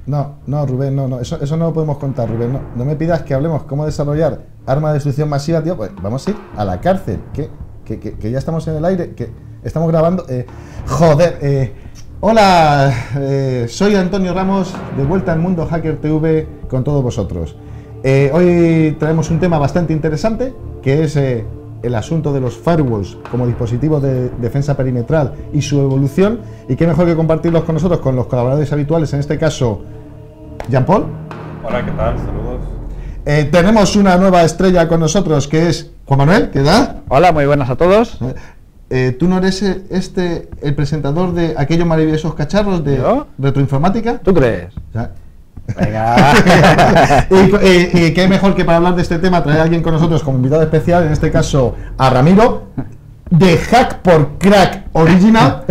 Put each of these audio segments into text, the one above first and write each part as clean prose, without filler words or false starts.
No, Rubén, no, eso no lo podemos contar, Rubén. No me pidas que hablemos cómo desarrollar arma de destrucción masiva, tío. Pues vamos a ir a la cárcel, que ya estamos en el aire, que estamos grabando. Hola, soy Antonio Ramos, de vuelta al Mundo Hacker TV con todos vosotros. Hoy traemos un tema bastante interesante, que es el asunto de los firewalls como dispositivos de defensa perimetral y su evolución, y qué mejor que compartirlos con nosotros, con los colaboradores habituales, en este caso Jean-Paul. Hola, ¿qué tal? Saludos. Tenemos una nueva estrella con nosotros, que es Juan Manuel, ¿qué tal? Hola, muy buenas a todos. ¿Tú no eres el presentador de aquellos maravillosos cacharros de retroinformática? ¿Tú crees? Venga. y qué mejor que para hablar de este tema traer a alguien con nosotros como invitado especial, en este caso a Ramiro, de Hack por Crack Original.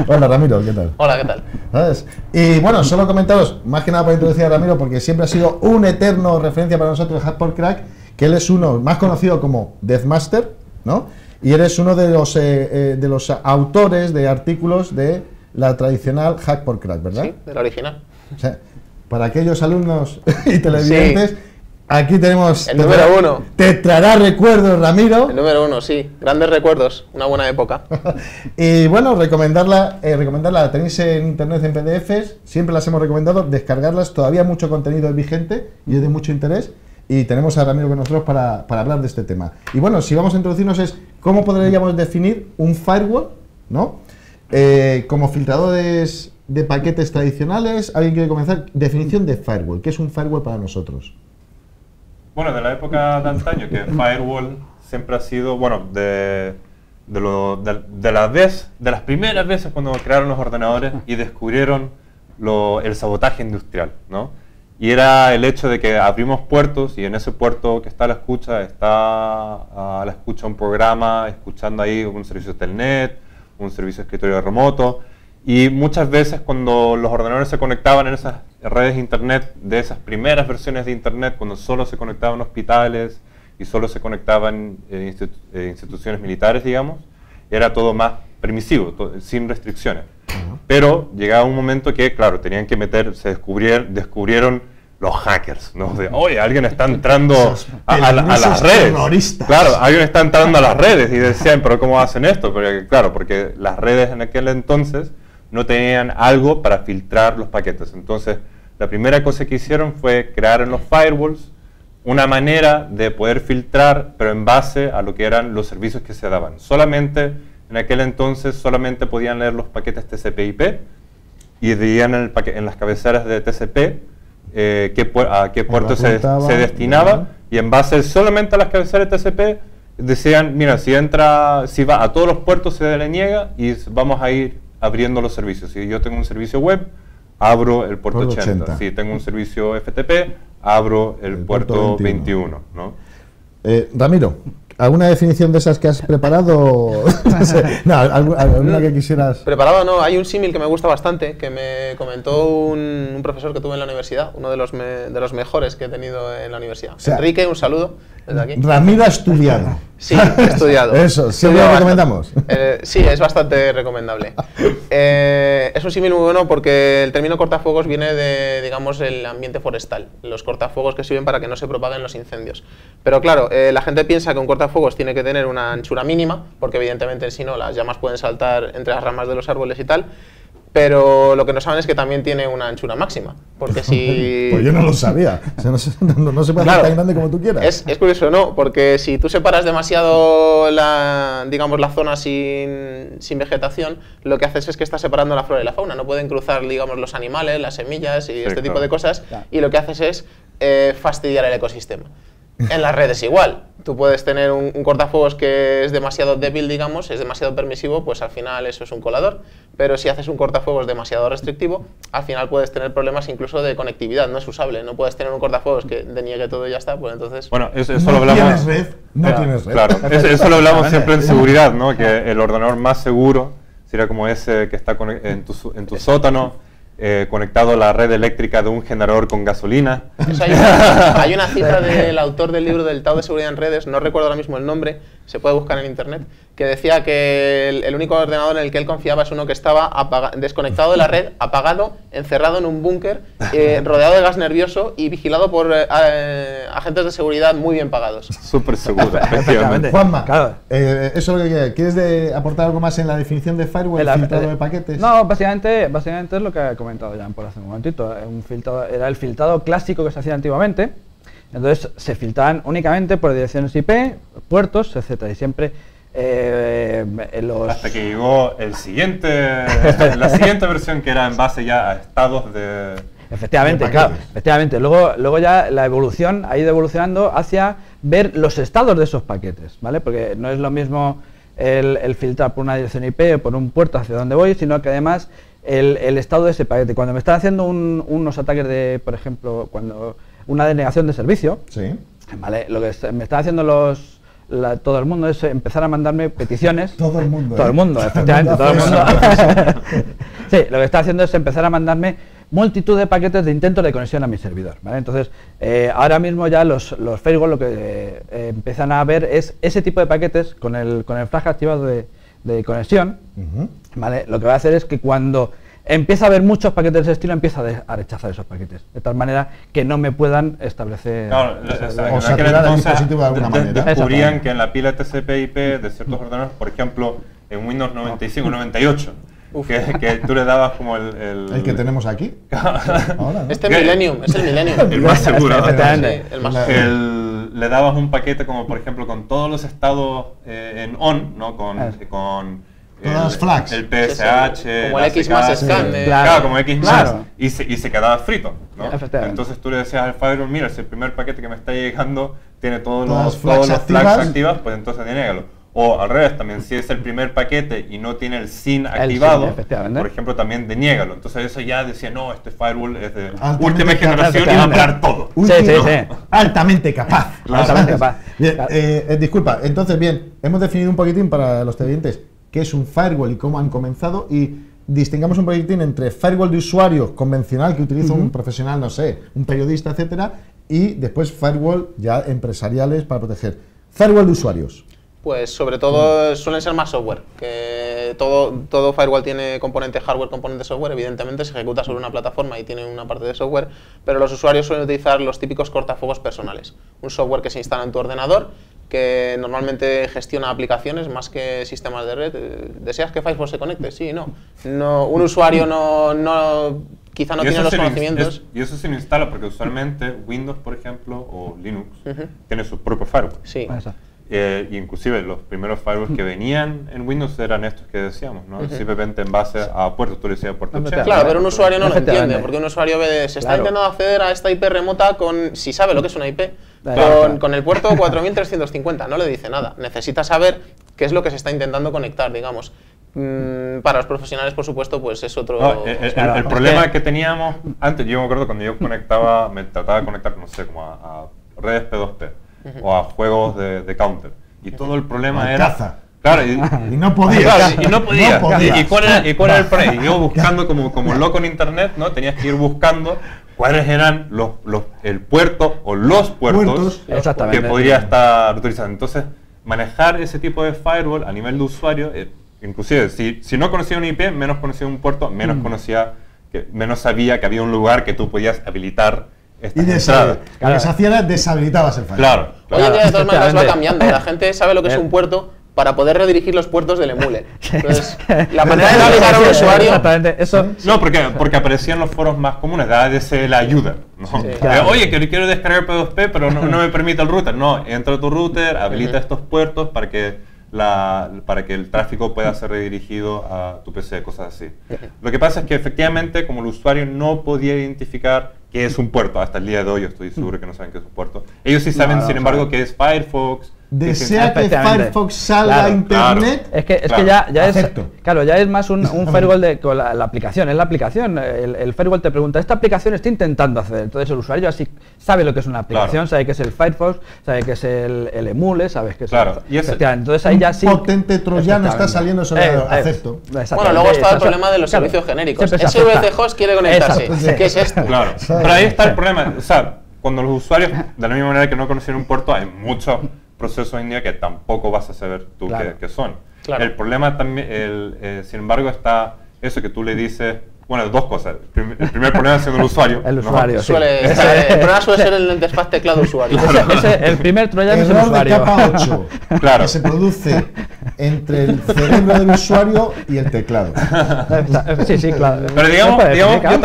Hola Ramiro, ¿qué tal? Hola, ¿qué tal? ¿Sabes? Y bueno, solo comentaros, más que nada para introducir a Ramiro, porque siempre ha sido un eterno referencia para nosotros Hack por Crack, que él es uno más conocido como Deathmaster, ¿no? Y eres uno de los autores de artículos de la tradicional Hack por Crack, ¿verdad? Sí, de la original. O sea, para aquellos alumnos y televidentes, sí. Aquí tenemos el número uno. Te traerá recuerdos, Ramiro. El número uno, sí. Grandes recuerdos, una buena época. Y bueno, recomendarla, la tenéis en internet en PDFs, siempre las hemos recomendado, descargarlas, todavía mucho contenido es vigente y es de mucho interés. Y tenemos a Ramiro con nosotros para hablar de este tema. Y bueno, si vamos a introducirnos es cómo podríamos definir un firewall, ¿no? Como filtradores de paquetes tradicionales. ¿Alguien quiere comenzar? Definición de firewall. ¿Qué es un firewall para nosotros? Bueno, de la época de antaño, que firewall siempre ha sido, bueno, de las primeras veces cuando crearon los ordenadores y descubrieron el sabotaje industrial, ¿no? Y era el hecho de que abrimos puertos y en ese puerto que está a la escucha un programa, escuchando ahí un servicio de Telnet, un servicio de escritorio remoto. Y muchas veces cuando los ordenadores se conectaban en esas redes de internet, de esas primeras versiones de internet, cuando solo se conectaban hospitales y solo se conectaban instituciones militares, digamos, era todo más permisivo, sin restricciones. Pero llegaba un momento que, claro, tenían que descubrieron los hackers, ¿no? Oye, alguien está entrando a las redes. Claro, alguien está entrando a las redes y decían, pero ¿cómo hacen esto? Porque las redes en aquel entonces no tenían algo para filtrar los paquetes. Entonces, la primera cosa que hicieron fue crear en los firewalls una manera de poder filtrar, pero en base a lo que eran los servicios que se daban. En aquel entonces solamente podían leer los paquetes TCP/IP y veían en las cabeceras de TCP a qué puerto se destinaba, y en base solamente a las cabeceras de TCP decían, mira, si va a todos los puertos se le niega y vamos a ir abriendo los servicios. Si yo tengo un servicio web, abro el puerto 80. Si tengo un servicio FTP, abro el puerto 21, ¿no? Ramiro, ¿alguna definición de esas que has preparado? No, ¿alguna que quisieras? Preparado no, hay un símil que me gusta bastante, que me comentó un profesor que tuve en la universidad, uno de los mejores que he tenido en la universidad. O sea, Enrique, un saludo desde aquí. Ramiro ha estudiado. Sí, he estudiado. Eso, ¿sí lo recomendamos? Sí, es bastante recomendable. Es un símil muy bueno porque el término cortafuegos viene de, digamos, el ambiente forestal. Los cortafuegos que sirven para que no se propaguen los incendios. Pero claro, la gente piensa que un cortafuegos tiene que tener una anchura mínima, porque evidentemente si no las llamas pueden saltar entre las ramas de los árboles y tal. Pero lo que no saben es que también tiene una anchura máxima, porque si... Pues yo no lo sabía, o sea, no se puede hacer tan grande como tú quieras. Es curioso, ¿no? Porque si tú separas demasiado la zona sin vegetación, lo que haces es que estás separando la flora y la fauna, no pueden cruzar, digamos, los animales, las semillas y este tipo de cosas, y lo que haces es fastidiar el ecosistema. En las redes igual, tú puedes tener un cortafuegos que es demasiado débil, digamos, es demasiado permisivo, pues al final eso es un colador, pero si haces un cortafuegos demasiado restrictivo, al final puedes tener problemas incluso de conectividad, no es usable, no puedes tener un cortafuegos que deniegue todo y ya está, pues entonces... Bueno, eso no lo hablamos... Tienes red, no tienes red. Claro, eso lo hablamos siempre en seguridad, ¿no? Que el ordenador más seguro sería como ese que está en tu sótano, conectado a la red eléctrica de un generador con gasolina. Eso hay una cita del autor del libro del Tao de Seguridad en Redes, no recuerdo ahora mismo el nombre, se puede buscar en internet, que decía que el único ordenador en el que él confiaba es uno que estaba desconectado de la red, apagado, encerrado en un búnker, rodeado de gas nervioso y vigilado por agentes de seguridad muy bien pagados. Súper seguro, efectivamente. Juanma, Claro. eso es lo que ¿quieres aportar algo más en la definición de firewall, el filtrado de paquetes? No, básicamente es lo que ha comentado Jan por hace un momentito. Era el filtrado clásico que se hacía antiguamente. Entonces se filtraban únicamente por direcciones IP, puertos, etcétera. Y siempre hasta que llegó la siguiente versión, que era en base ya a estados de... Efectivamente, claro, efectivamente. Luego ya la evolución ha ido evolucionando hacia ver los estados de esos paquetes, ¿vale? Porque no es lo mismo el filtrar por una dirección IP o por un puerto hacia donde voy, sino que además el estado de ese paquete. Cuando me están haciendo unos ataques de, por ejemplo, cuando una denegación de servicio, Sí. ¿vale? Lo que me están haciendo todo el mundo es empezar a mandarme peticiones. Todo el mundo. Todo el mundo, efectivamente, todo el mundo. Sí, lo que está haciendo es empezar a mandarme multitud de paquetes de intentos de conexión a mi servidor, ¿vale? Entonces, ahora mismo ya los firewall lo que empiezan a ver es ese tipo de paquetes con el flag activado de conexión, ¿vale? Lo que va a hacer es que cuando empieza a haber muchos paquetes de ese estilo, empieza a rechazar esos paquetes, de tal manera que no me puedan establecer... Claro, o saturar el dispositivo de alguna manera. Descubrían que en la pila TCP/IP de ciertos ordenadores, por ejemplo, en Windows 95, 98, que tú le dabas como el que tenemos aquí. Ahora, ¿no? Este Millennium, es el Millennium. El más seguro. Efectivamente. Sí, el más Le dabas un paquete como, por ejemplo, con todos los estados en on, ¿no? Con todas las flags. el PSH, como el X más scan. Claro, como X más. Claro. Y se quedaba frito, ¿no? Efectivamente. Entonces tú le decías al firewall, mira, si el primer paquete que me está llegando tiene todos Todas los flags flags activas, activas, pues entonces denégalo. O al revés, también si es el primer paquete y no tiene el SYN activado, efectivamente. por ejemplo, también deniégalo. Entonces eso ya decía, no, este firewall es de Altamente última generación y va a ampliar todo. Altamente capaz. Altamente capaz. Bien, disculpa, entonces bien, hemos definido un poquitín para los televidentes qué es un firewall y cómo han comenzado, y distingamos un poquitín entre firewall de usuario convencional que utiliza un profesional, no sé, un periodista, etcétera, y después firewall ya empresariales para proteger. Firewall de usuarios. Pues sobre todo suelen ser más software, que todo firewall tiene componente hardware, componente software, evidentemente se ejecuta sobre una plataforma y tiene una parte de software, pero los usuarios suelen utilizar los típicos cortafuegos personales, un software que se instala en tu ordenador, que normalmente gestiona aplicaciones más que sistemas de red. ¿Deseas que Firewall se conecte? Sí, no. Un usuario quizá no tiene los conocimientos. Y eso se lo instala porque usualmente Windows, por ejemplo, o Linux, tiene su propio firewall. Sí. Y inclusive los primeros firewalls que venían en Windows eran estos que decíamos, ¿no? Simplemente en base a puertos, tú le decías puerto 80. Claro, pero un usuario no lo entiende, porque un usuario ve, se está intentando acceder a esta IP remota si sabe lo que es una IP, con el puerto 4350, no le dice nada. Necesita saber qué es lo que se está intentando conectar, digamos. Para los profesionales, por supuesto, pues es otro... El problema que teníamos antes, yo me acuerdo cuando yo me trataba de conectar, no sé, como a redes P2P. O a juegos de counter. Y todo el problema era... Claro, y no podía. Claro, y no podía. ¿Y cuál era el problema? Y yo buscando como loco en internet, ¿no? Tenías que ir buscando cuáles eran el puerto o los puertos que podría estar utilizando. Entonces, manejar ese tipo de firewall a nivel de usuario, inclusive, si no conocía un IP, menos conocía un puerto, menos sabía que había un lugar que tú podías habilitar. Lo que se hacía era deshabilitabas el firewall. Claro. Hoy en día de todas maneras va cambiando. La gente sabe lo que es un puerto para poder redirigir los puertos del emule. Entonces, la manera de navegar a un usuario... Exactamente, eso... No, porque aparecían los foros más comunes, de la ayuda, ¿no? Sí, claro. Oye, que quiero descargar P2P, pero no me permite el router. No, entra a tu router, habilita estos puertos para que el tráfico pueda ser redirigido a tu PC, cosas así. Lo que pasa es que efectivamente, como el usuario no podía identificar qué es un puerto, hasta el día de hoy yo estoy seguro que no saben qué es un puerto. Ellos sí saben, sin embargo, qué es Firefox, desea que Efectivamente. Firefox salga Claro, a Internet. Es que Claro, ya es, acepto. claro, ya es más un firewall con la aplicación. Es la aplicación. El firewall te pregunta, esta aplicación está intentando hacer. Entonces el usuario así sabe lo que es una aplicación, Claro. sabe que es el Firefox, sabe que es el Emule, sabes que es Claro, y ese- entonces ahí ya sí. Potente troyano está saliendo sobre el acepto. Bueno, luego está el problema de los servicios genéricos. SVC Host quiere conectarse. Exacto. ¿Qué es esto? Claro, pero ahí está el problema. O sea, cuando los usuarios, de la misma manera que no conocen un puerto, hay muchos procesos hoy en día que tampoco vas a saber tú Claro. qué son. Claro. El problema también, sin embargo, está eso que tú le dices, bueno, dos cosas. El primer problema siendo el usuario. El ¿no? usuario, sí. El problema suele ser el interfaz teclado usuario. El primer troyano es el Error de usuario. capa 8, Claro. que se produce entre el cerebro del usuario y el teclado. Sí, sí, claro. Pero ¿Se digamos, puede explicar? yo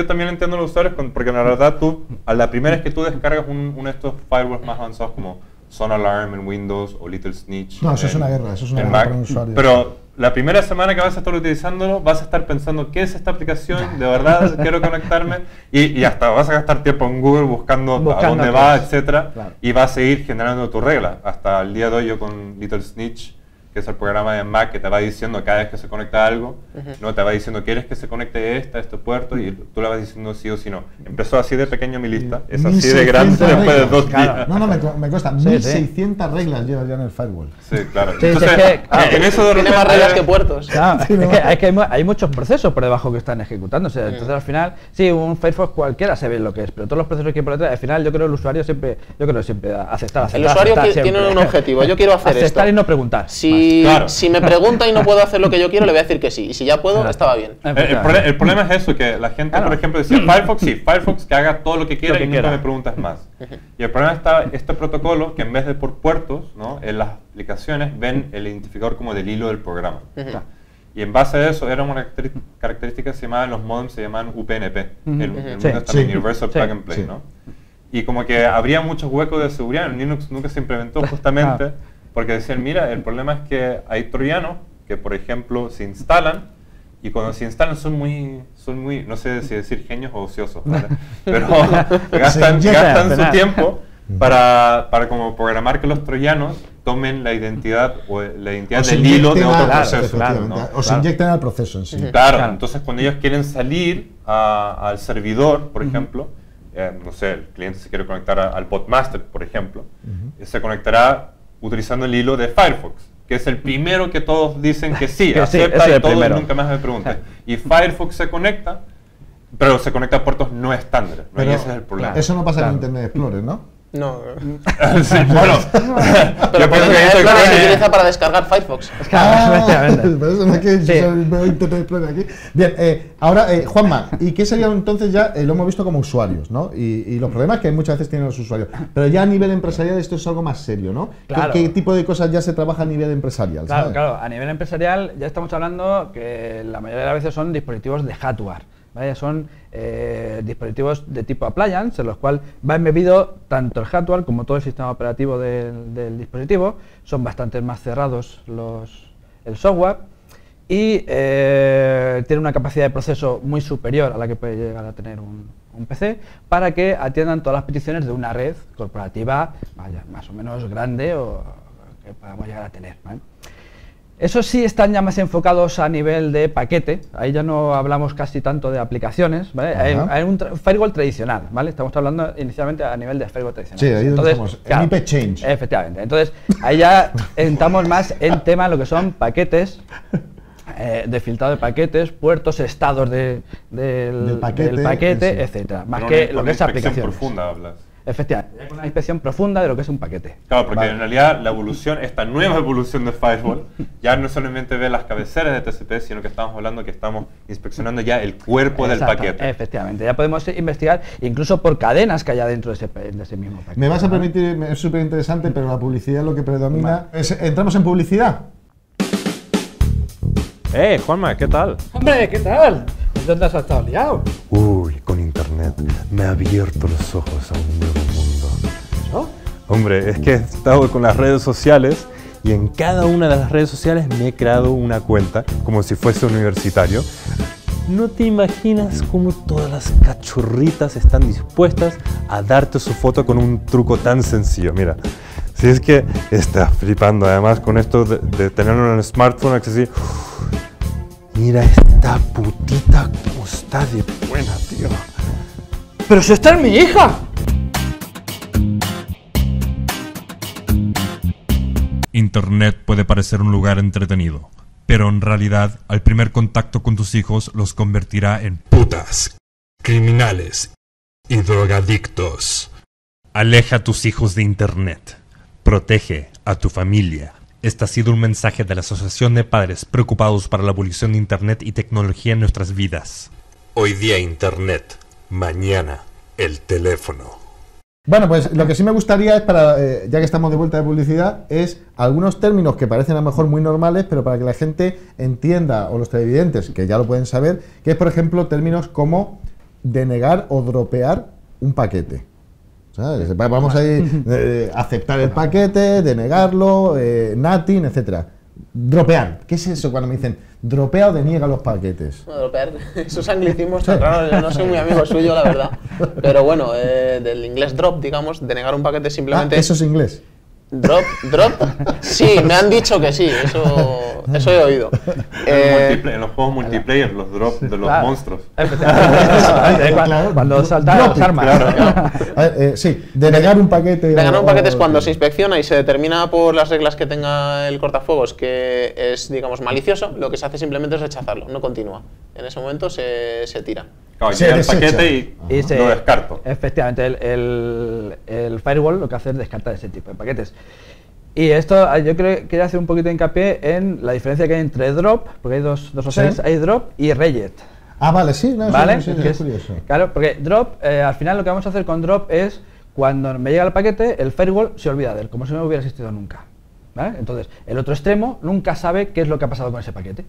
también entiendo a los usuarios porque la verdad tú, a la primera vez que tú descargas uno de estos firewalls más avanzados como Sun Alarm en Windows o Little Snitch No, eso es en- una guerra, eso es una en guerra Mac, para un usuario. pero la primera semana que vas a estar utilizándolo vas a estar pensando ¿qué es esta aplicación? ¿De verdad quiero conectarme? Y hasta vas a gastar tiempo en Google buscando a Buscando dónde qué va, es. etcétera, Claro. y vas a seguir generando tu regla. Hasta el día de hoy yo con Little Snitch, que es el programa de Mac que te va diciendo cada vez que se conecta algo, no te va diciendo ¿quieres que se conecte este puerto? Y tú le vas diciendo sí o sí no. Empezó así de pequeño mi lista, es así de 1600 grande después de reglas. 2 Claro. días. No, me cuesta. Sí, 1600 reglas lleva ya en el firewall. Sí, claro. Sí, Entonces, es que, claro, en eso de Tiene más repente- reglas que puertos. Claro, Sí, es ¿no? que hay muchos procesos por debajo que están ejecutándose. Entonces, al final, sí, un Firefox cualquiera se ve lo que es, pero todos los procesos que hay por detrás, al final, yo creo que el usuario siempre aceptar. El usuario aceptar tiene siempre. un objetivo. Yo quiero hacer aceptar esto. y no preguntar. Si, Claro. si me pregunta y no puedo hacer lo que yo quiero, le voy a decir que sí. Y si ya puedo, Exacto. estaba bien. El problema es eso, que la gente, Claro. por ejemplo, decía Firefox, sí, Firefox que haga todo lo que quiera Lo que y nunca quiera. me preguntas más. Y el problema está este protocolo que en vez de por puertos, ¿no? En las aplicaciones ven el identificador como del hilo del programa. Claro. Y en base a eso era una característica que se llamaban los modems, se llaman UPnP. En Windows Sí. también, Sí. Universal Sí. Plug and Play, Sí. ¿no? Y como que habría muchos huecos de seguridad, en Linux nunca se implementó justamente Ah. porque decían, mira, el problema es que hay troyanos que, por ejemplo, se instalan y cuando se instalan son muy, no sé si decir genios o ociosos, ¿vale? Pero gastan inyectan. su tiempo para como programar que los troyanos tomen la identidad o la identidad O se del hilo de inyecten otro al- proceso. efectivamente, ¿no? o se Claro. inyectan al proceso en sí. Claro, Claro. entonces cuando ellos quieren salir al servidor, por ejemplo, no sé, el cliente se quiere conectar al Podmaster, por ejemplo, se conectará utilizando el hilo de Firefox, que es el primero que todos dicen que sí, Que sí, acepta ese es y el todo y primero. nunca más me pregunte. Y Firefox se conecta, pero se conecta a puertos no estándar, ¿no? Pero y ese es el problema. eso no pasa Claro. en Internet Explorer, ¿no? No. Sí, bueno, Pero yo pienso que Internet eso Explorer se es- utiliza para descargar Firefox. Claro, efectivamente. por eso no es que Sí. veo Internet Explorer aquí. Bien, ahora, Juanma, ¿y qué sería entonces ya? Lo hemos visto como usuarios, ¿no? Y los problemas que muchas veces tienen los usuarios. Pero ya a nivel empresarial esto es algo más serio, ¿no? Claro. ¿Qué tipo de cosas ya se trabaja a nivel empresarial? Claro, ¿sabes? claro, a nivel empresarial ya estamos hablando que la mayoría de las veces son dispositivos de hardware, ¿vale? Son dispositivos de tipo appliance, en los cuales va embebido tanto el hardware como todo el sistema operativo del dispositivo, son bastante más cerrados el software y tiene una capacidad de proceso muy superior a la que puede llegar a tener un PC para que atiendan todas las peticiones de una red corporativa más o menos grande o que podamos llegar a tener, ¿vale? Eso sí están ya más enfocados a nivel de paquete, ahí ya no hablamos casi tanto de aplicaciones, ¿vale? Hay un firewall tradicional, ¿vale? Estamos hablando inicialmente a nivel de firewall tradicional. Sí, ahí es donde estamos, en IP Change. Efectivamente, entonces ahí ya entramos más en tema lo que son paquetes, de filtrado de paquetes, puertos, estados del paquete, sí. etcétera, más Con que una lo que es inspección aplicaciones. profunda hablas. Efectivamente, hay una inspección profunda de lo que es un paquete. Claro, porque Vale. en realidad la evolución, esta nueva evolución de Firewall, ya no solamente ve las cabeceras de TCP, sino que estamos hablando que estamos inspeccionando ya el cuerpo del Exacto, paquete. Efectivamente, ya podemos investigar incluso por cadenas que haya dentro de ese mismo paquete. Me vas a ¿vale? permitir, es súper interesante, pero la publicidad es lo que predomina. ¿Entramos en publicidad? Juanma, ¿qué tal? Hombre, ¿qué tal? ¿Dónde has estado liado? Uy, con internet me ha abierto los ojos a un nuevo mundo. ¿Eso? Hombre, es que he estado con las redes sociales y en cada una de las redes sociales me he creado una cuenta como si fuese universitario. No te imaginas cómo todas las cachorritas están dispuestas a darte su foto con un truco tan sencillo. Mira, Sí, es que está flipando además con esto de tenerlo en el smartphone, es así. Mira esta putita como está de buena, tío. ¡Pero si esta es mi hija! Internet puede parecer un lugar entretenido, pero en realidad, al primer contacto con tus hijos los convertirá en putas, criminales y drogadictos. Aleja a tus hijos de Internet. Protege a tu familia. Este ha sido un mensaje de la Asociación de Padres Preocupados para la Abolición de Internet y Tecnología en Nuestras Vidas. Hoy día Internet, mañana el teléfono. Bueno, pues lo que sí me gustaría es, ya que estamos de vuelta de publicidad, es algunos términos que parecen a lo mejor muy normales, pero para que la gente entienda, o los televidentes, que ya lo pueden saber, que es, por ejemplo, términos como denegar o dropear un paquete. ¿Sabes? Vamos a ir aceptar el paquete, denegarlo, nothing, etcétera. Dropear. ¿Qué es eso cuando me dicen dropea o deniega los paquetes? No, dropear, esos anglicismos tan raros, yo no soy muy amigo suyo, la verdad. Pero bueno, del inglés drop, digamos, denegar un paquete simplemente... ¿Eso es inglés? ¿Drop? Sí, me han dicho que sí, eso he oído. En los juegos multiplayer, los drops de los monstruos. Cuando saltan las armas. Claro. Sí, denegar un paquete. Denegar un paquete es cuando se inspecciona y se determina por las reglas que tenga el cortafuegos que es, digamos, malicioso, lo que se hace simplemente es rechazarlo, no continúa. En ese momento se tira. Claro, llega el paquete y lo descarto. Efectivamente, el firewall lo que hace es descartar ese tipo de paquetes. Y esto, yo quería hacer un poquito de hincapié en la diferencia que hay entre drop, porque hay dos opciones, ¿sí? Hay drop y reject. Ah, vale, sí, no, ¿vale? Sí, es curioso. Claro, porque drop, al final lo que vamos a hacer con drop es, cuando me llega el paquete, el firewall se olvida de él, como si no hubiera existido nunca. ¿Vale? Entonces, el otro extremo nunca sabe qué es lo que ha pasado con ese paquete.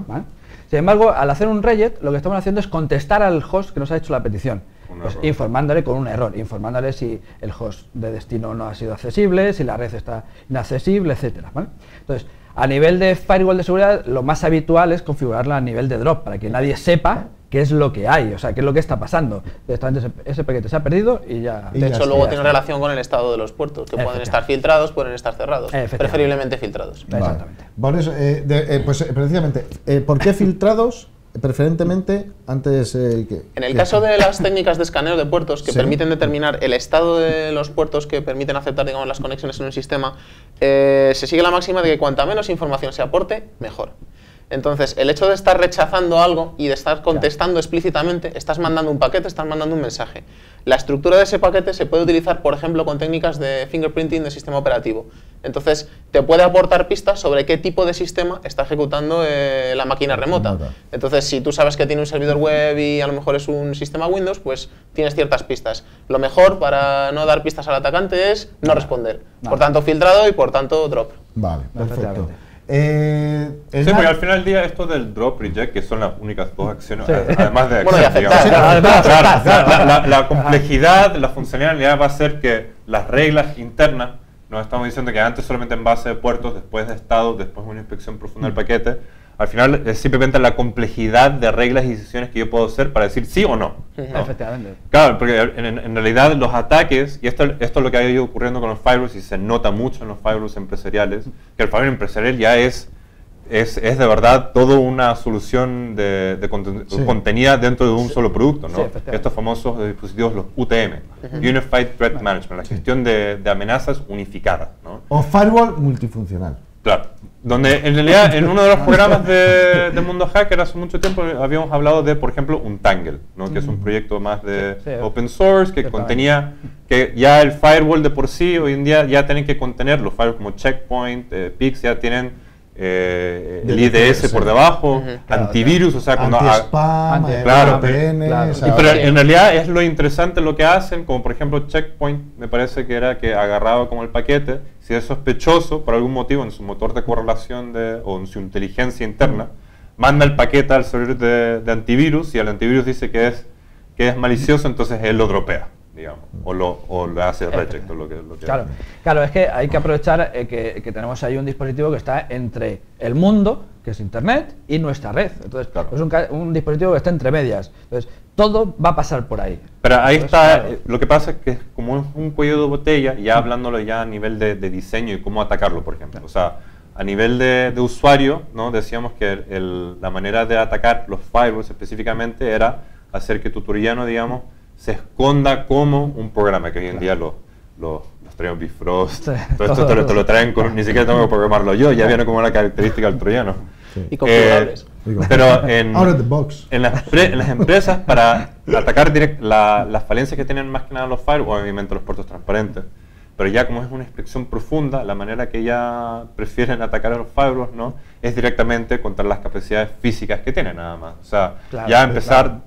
¿Vale? Sin embargo, al hacer un reject, lo que estamos haciendo es contestar al host que nos ha hecho la petición, pues informándole con un error, informándole si el host de destino no ha sido accesible, si la red está inaccesible, etcétera, ¿vale? Entonces, a nivel de firewall de seguridad, lo más habitual es configurarla a nivel de drop, para que nadie sepa qué es lo que hay, o sea, qué es lo que está pasando. Directamente ese paquete se ha perdido y ya... De hecho, luego tiene relación con el estado de los puertos, que pueden estar filtrados, pueden estar cerrados, preferiblemente filtrados. Vale. Exactamente. Por eso, pues precisamente, ¿por qué filtrados? Preferentemente antes en el caso de las técnicas de escaneo de puertos que permiten determinar el estado de los puertos que permiten aceptar, digamos, las conexiones en un sistema, se sigue la máxima de que cuanta menos información se aporte, mejor. Entonces, el hecho de estar rechazando algo y de estar contestando explícitamente, estás mandando un paquete, estás mandando un mensaje. La estructura de ese paquete se puede utilizar, por ejemplo, con técnicas de fingerprinting de sistema operativo. Entonces, te puede aportar pistas sobre qué tipo de sistema está ejecutando la máquina remota. Entonces, si tú sabes que tiene un servidor web y a lo mejor es un sistema Windows, pues tienes ciertas pistas. Lo mejor para no dar pistas al atacante es no responder. Por tanto, filtrado y por tanto, drop. Vale, perfecto. Sí, porque al final del día esto del drop reject, que son las únicas dos acciones, además de la complejidad, la funcionalidad va a ser que las reglas internas, nos estamos diciendo que antes solamente en base de puertos, después de estado, después una inspección profunda del paquete, al final es simplemente la complejidad de reglas y decisiones que yo puedo hacer para decir sí o no. Efectivamente. Claro, porque en realidad los ataques, y esto es lo que ha ido ocurriendo con los firewalls y se nota mucho en los firewalls empresariales, que el firewall empresarial ya es de verdad toda una solución contenida dentro de un solo producto, ¿no? Estos famosos dispositivos, los UTM, Unified Threat Management, la gestión de amenazas unificada, ¿no? O firewall multifuncional. Claro, donde en realidad en uno de los programas de Mundo Hacker hace mucho tiempo habíamos hablado de, por ejemplo, Untangle, ¿no? Que es un proyecto más de open source que contenía, que ya el firewall de por sí hoy en día ya tienen que contener, los firewalls como Checkpoint, Pix ya tienen el IDS por debajo, antivirus, o sea, cuando anti-spam, claro, pero en realidad es lo interesante lo que hacen, como por ejemplo Checkpoint, me parece que era que agarraba como el paquete, si es sospechoso por algún motivo en su motor de correlación o en su inteligencia interna, manda el paquete al servidor de antivirus y el antivirus dice que es malicioso, entonces él lo dropea. digamos, o lo hace reject, o lo que Claro, es que hay que aprovechar que tenemos ahí un dispositivo que está entre el mundo, que es Internet, y nuestra red. Entonces, claro, es un dispositivo que está entre medias. Entonces, todo va a pasar por ahí. Pero ahí Entonces, está, claro, lo que pasa es que como es un cuello de botella, ya hablándolo ya a nivel de diseño y cómo atacarlo, por ejemplo. O sea, a nivel de usuario, ¿no? Decíamos que la manera de atacar los firewalls específicamente era hacer que tu troyano, digamos, se esconda como un programa, que hoy en día los traen Bifrost, Sí, todo esto te lo traen, ni siquiera tengo que programarlo yo, ya viene como una característica del troyano. Sí. Y configurables. Pero Out of the box. en las empresas, para atacar las falencias que tienen más que nada los firewalls, obviamente los puertos transparentes, pero ya como es una inspección profunda, la manera que ya prefieren atacar a los firewalls, ¿no?, es directamente contra las capacidades físicas que tienen nada más. O sea, Claro, ya empezar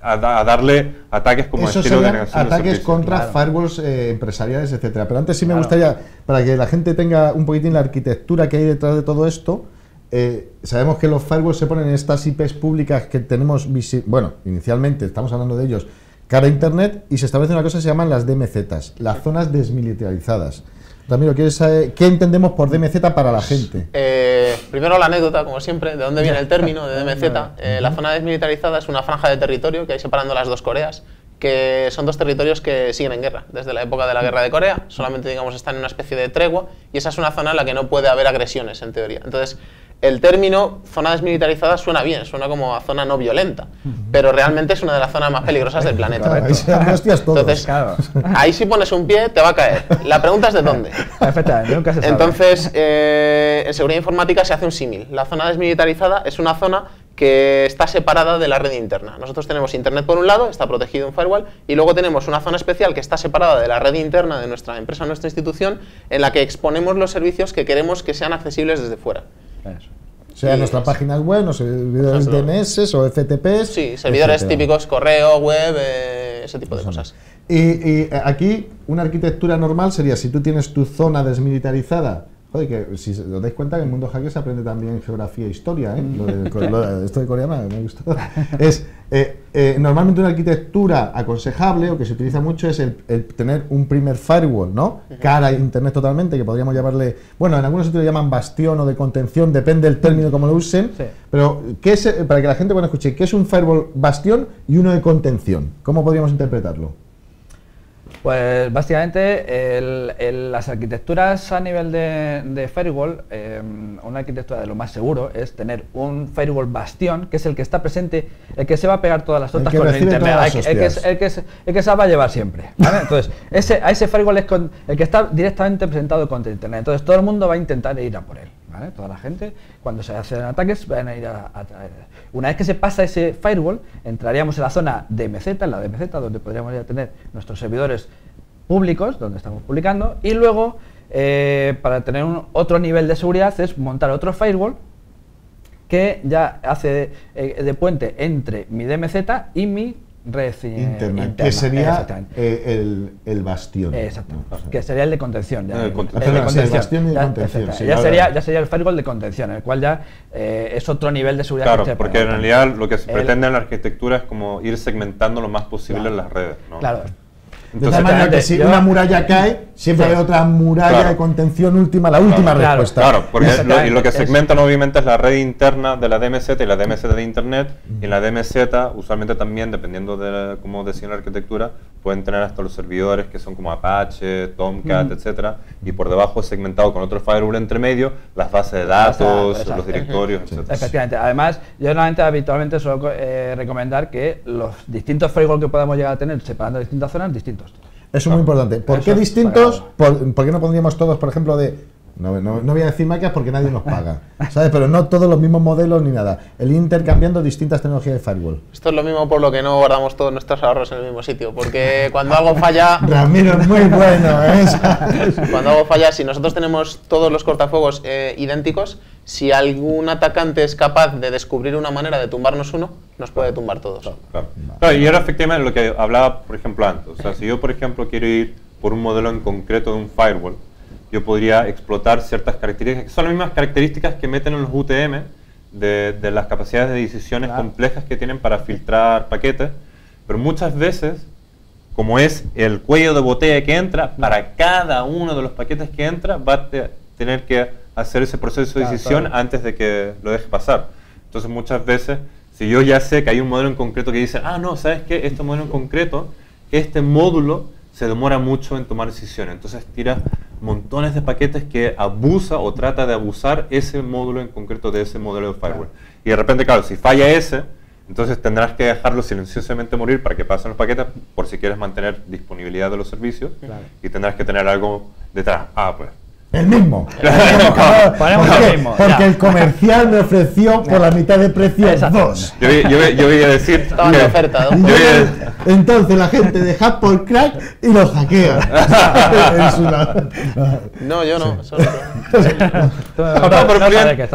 a darle ataques como Eso estilo de serían negación de ataques servicio. contra Claro. firewalls empresariales, etcétera. Pero antes sí me Claro. gustaría, para que la gente tenga un poquitín la arquitectura que hay detrás de todo esto, sabemos que los firewalls se ponen en estas IPs públicas que tenemos, bueno, inicialmente estamos hablando de ellos, cara a Internet, y se establece una cosa que se llaman las DMZs, las zonas desmilitarizadas. Ramiro, ¿quieres saber qué entendemos por DMZ para la gente? Primero la anécdota, como siempre, de dónde viene el término de DMZ. La zona desmilitarizada es una franja de territorio que hay separando las dos Coreas, que son dos territorios que siguen en guerra desde la época de la guerra de Corea, solamente, digamos, están en una especie de tregua, y esa es una zona en la que no puede haber agresiones, en teoría. Entonces, el término zona desmilitarizada suena bien, suena como a zona no violenta, pero realmente es una de las zonas más peligrosas del planeta. Ahí se dan hostias todos. Entonces, Claro. ahí si pones un pie te va a caer. La pregunta es de dónde. Efectivamente, nunca se sabe. Entonces, en seguridad informática se hace un símil. La zona desmilitarizada es una zona que está separada de la red interna. Nosotros tenemos Internet por un lado, está protegido en firewall, y luego tenemos una zona especial que está separada de la red interna de nuestra empresa, nuestra institución, en la que exponemos los servicios que queremos que sean accesibles desde fuera. Eso. Sea nuestra página web, o servidores DNS o FTPs. Sí, servidores etcétera. típicos, correo, web, ese tipo de cosas. Y aquí una arquitectura normal sería, si tú tienes tu zona desmilitarizada, joder, que si os dais cuenta que en el mundo hacker se aprende también geografía e historia, ¿eh? Esto de coreano me gustó. Es normalmente una arquitectura aconsejable, o que se utiliza mucho, es el tener un primer firewall, ¿no? Cara a Internet totalmente, que podríamos llamarle, bueno, en algunos sitios lo llaman bastión o de contención, depende del término como lo usen, Sí. pero ¿qué es, para que la gente escuche, ¿qué es un firewall bastión y uno de contención? ¿Cómo podríamos interpretarlo? Pues básicamente las arquitecturas a nivel de firewall, una arquitectura de lo más seguro es tener un firewall bastión, que es el que está presente, el que se va a pegar todas las tortas que con el recibe internet, todas las hostias. el que se va a llevar siempre, ¿vale? Entonces, a ese firewall es el que está directamente presentado contra internet. Entonces todo el mundo va a intentar ir a por él, ¿vale? Toda la gente, cuando se hacen ataques, van a ir a una vez que se pasa ese firewall, entraríamos en la zona DMZ, en la DMZ, donde podríamos ya tener nuestros servidores públicos, donde estamos publicando, y luego, para tener otro nivel de seguridad, es montar otro firewall que ya hace de puente entre mi DMZ y mi red Internet, que sería exactamente. el bastión. Exacto, que sería el de contención. Ya, El contención. el de Sí, el bastión y de contención, exacto. sí, ya, vale. sería el firewall de contención, el cual ya es otro nivel de seguridad. Claro, que se porque en pone. realidad lo que se pretende en la arquitectura es como ir segmentando lo más posible Claro. las redes, ¿no? Claro. De tal manera que si yo- una muralla cae, siempre Sí. hay otra muralla Claro. de contención última, la última Claro, respuesta. Claro, porque Exactamente, lo que es- segmentan obviamente es la red interna de la DMZ y la DMZ de Internet. Y en la DMZ, usualmente también, dependiendo de cómo deciden la arquitectura, pueden tener hasta los servidores que son como Apache, Tomcat, etcétera. Y por debajo segmentado con otro firewall entre medio, las bases de datos, Exacto. los directorios, etcétera. Efectivamente. Además, yo normalmente habitualmente suelo recomendar que los distintos firewall que podamos llegar a tener separando distintas zonas, distintos. Eso es muy importante. ¿Por Eso qué es distintos? ¿Por qué no pondríamos todos, por ejemplo, de... No voy a decir marcas porque nadie nos paga, ¿sabes? Pero no todos los mismos modelos ni nada. El intercambiando distintas tecnologías de firewall. Esto es lo mismo por lo que no guardamos todos nuestros ahorros en el mismo sitio, porque cuando algo falla, Ramiro es muy bueno, ¿eh? cuando algo falla, si nosotros tenemos todos los cortafuegos idénticos, si algún atacante es capaz de descubrir una manera de tumbarnos uno, nos puede tumbar todos. Claro. Claro, y era efectivamente lo que hablaba, por ejemplo, antes. O sea, si yo, por ejemplo, quiero ir por un modelo en concreto de un firewall, yo podría explotar ciertas características, que son las mismas características que meten en los UTM, de las capacidades de decisiones complejas que tienen para filtrar paquetes, pero muchas veces como es el cuello de botella que entra, para cada uno de los paquetes que entra va a tener que hacer ese proceso de decisión antes de que lo deje pasar. Entonces muchas veces, si yo ya sé que hay un modelo en concreto que dice, ah, no, ¿sabes qué? Este modelo en concreto, este módulo se demora mucho en tomar decisiones. Entonces tira montones de paquetes que abusa o trata de abusar ese módulo en concreto de ese modelo de firewall. Y de repente, claro, si falla ese, entonces tendrás que dejarlo silenciosamente morir para que pasen los paquetes por si quieres mantener disponibilidad de los servicios. Y tendrás que tener algo detrás. Ah, pues. El mismo. Ponemos el mismo. Porque el comercial me ofreció por la mitad de precio 2. Yo voy a decir... Estaban de oferta, ¿no? Entonces la gente deja por crack y los hackea. No, yo no. Sí.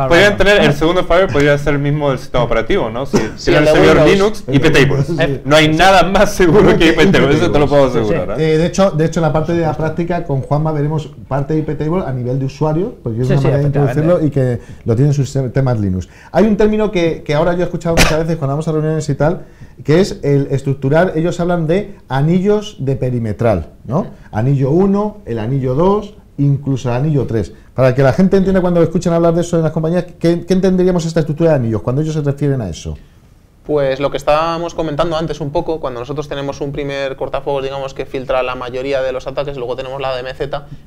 Podrían tener el segundo firewall, podría ser el mismo del sistema operativo, ¿no? Si tiene el el de servidor Windows. Linux, IP-tables. No hay nada más seguro que IP-tables, eso te lo puedo asegurar. De hecho, en la parte de la práctica, con Juanma veremos parte de IP-table a nivel de usuario, porque es una manera de introducirlo y que lo tienen sus temas Linux. Hay un término que ahora yo he escuchado muchas veces cuando vamos a reuniones y tal, que es el estructurar. Ellos hablan de anillos de perimetral, ¿no? Anillo 1, el anillo 2, incluso el anillo 3. Para que la gente entienda cuando escuchan hablar de eso en las compañías, ¿qué entenderíamos esta estructura de anillos cuando ellos se refieren a eso? Pues lo que estábamos comentando antes un poco, cuando nosotros tenemos un primer cortafuegos, digamos, que filtra la mayoría de los ataques, luego tenemos la DMZ,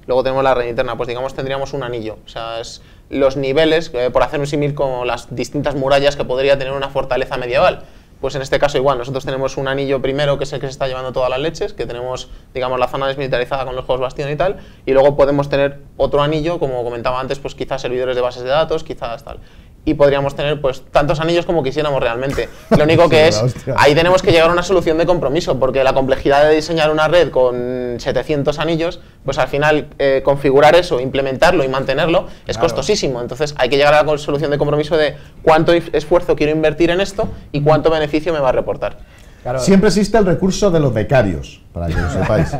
luego tenemos la red interna, pues digamos tendríamos un anillo. O sea, es los niveles, por hacer un símil como las distintas murallas que podría tener una fortaleza medieval. Pues en este caso igual, nosotros tenemos un anillo primero, que es el que se está llevando todas las leches, que tenemos, digamos, la zona desmilitarizada con los juegos Bastión y tal, y luego podemos tener otro anillo, como comentaba antes, pues quizás servidores de bases de datos, quizás tal. Y podríamos tener pues tantos anillos como quisiéramos realmente. Lo único que es, ahí tenemos que llegar a una solución de compromiso, porque la complejidad de diseñar una red con 700 anillos, pues al final configurar eso, implementarlo y mantenerlo es costosísimo. Entonces hay que llegar a la solución de compromiso de cuánto esfuerzo quiero invertir en esto y cuánto beneficio me va a reportar. Claro. Siempre existe el recurso de los becarios, para que lo sepáis.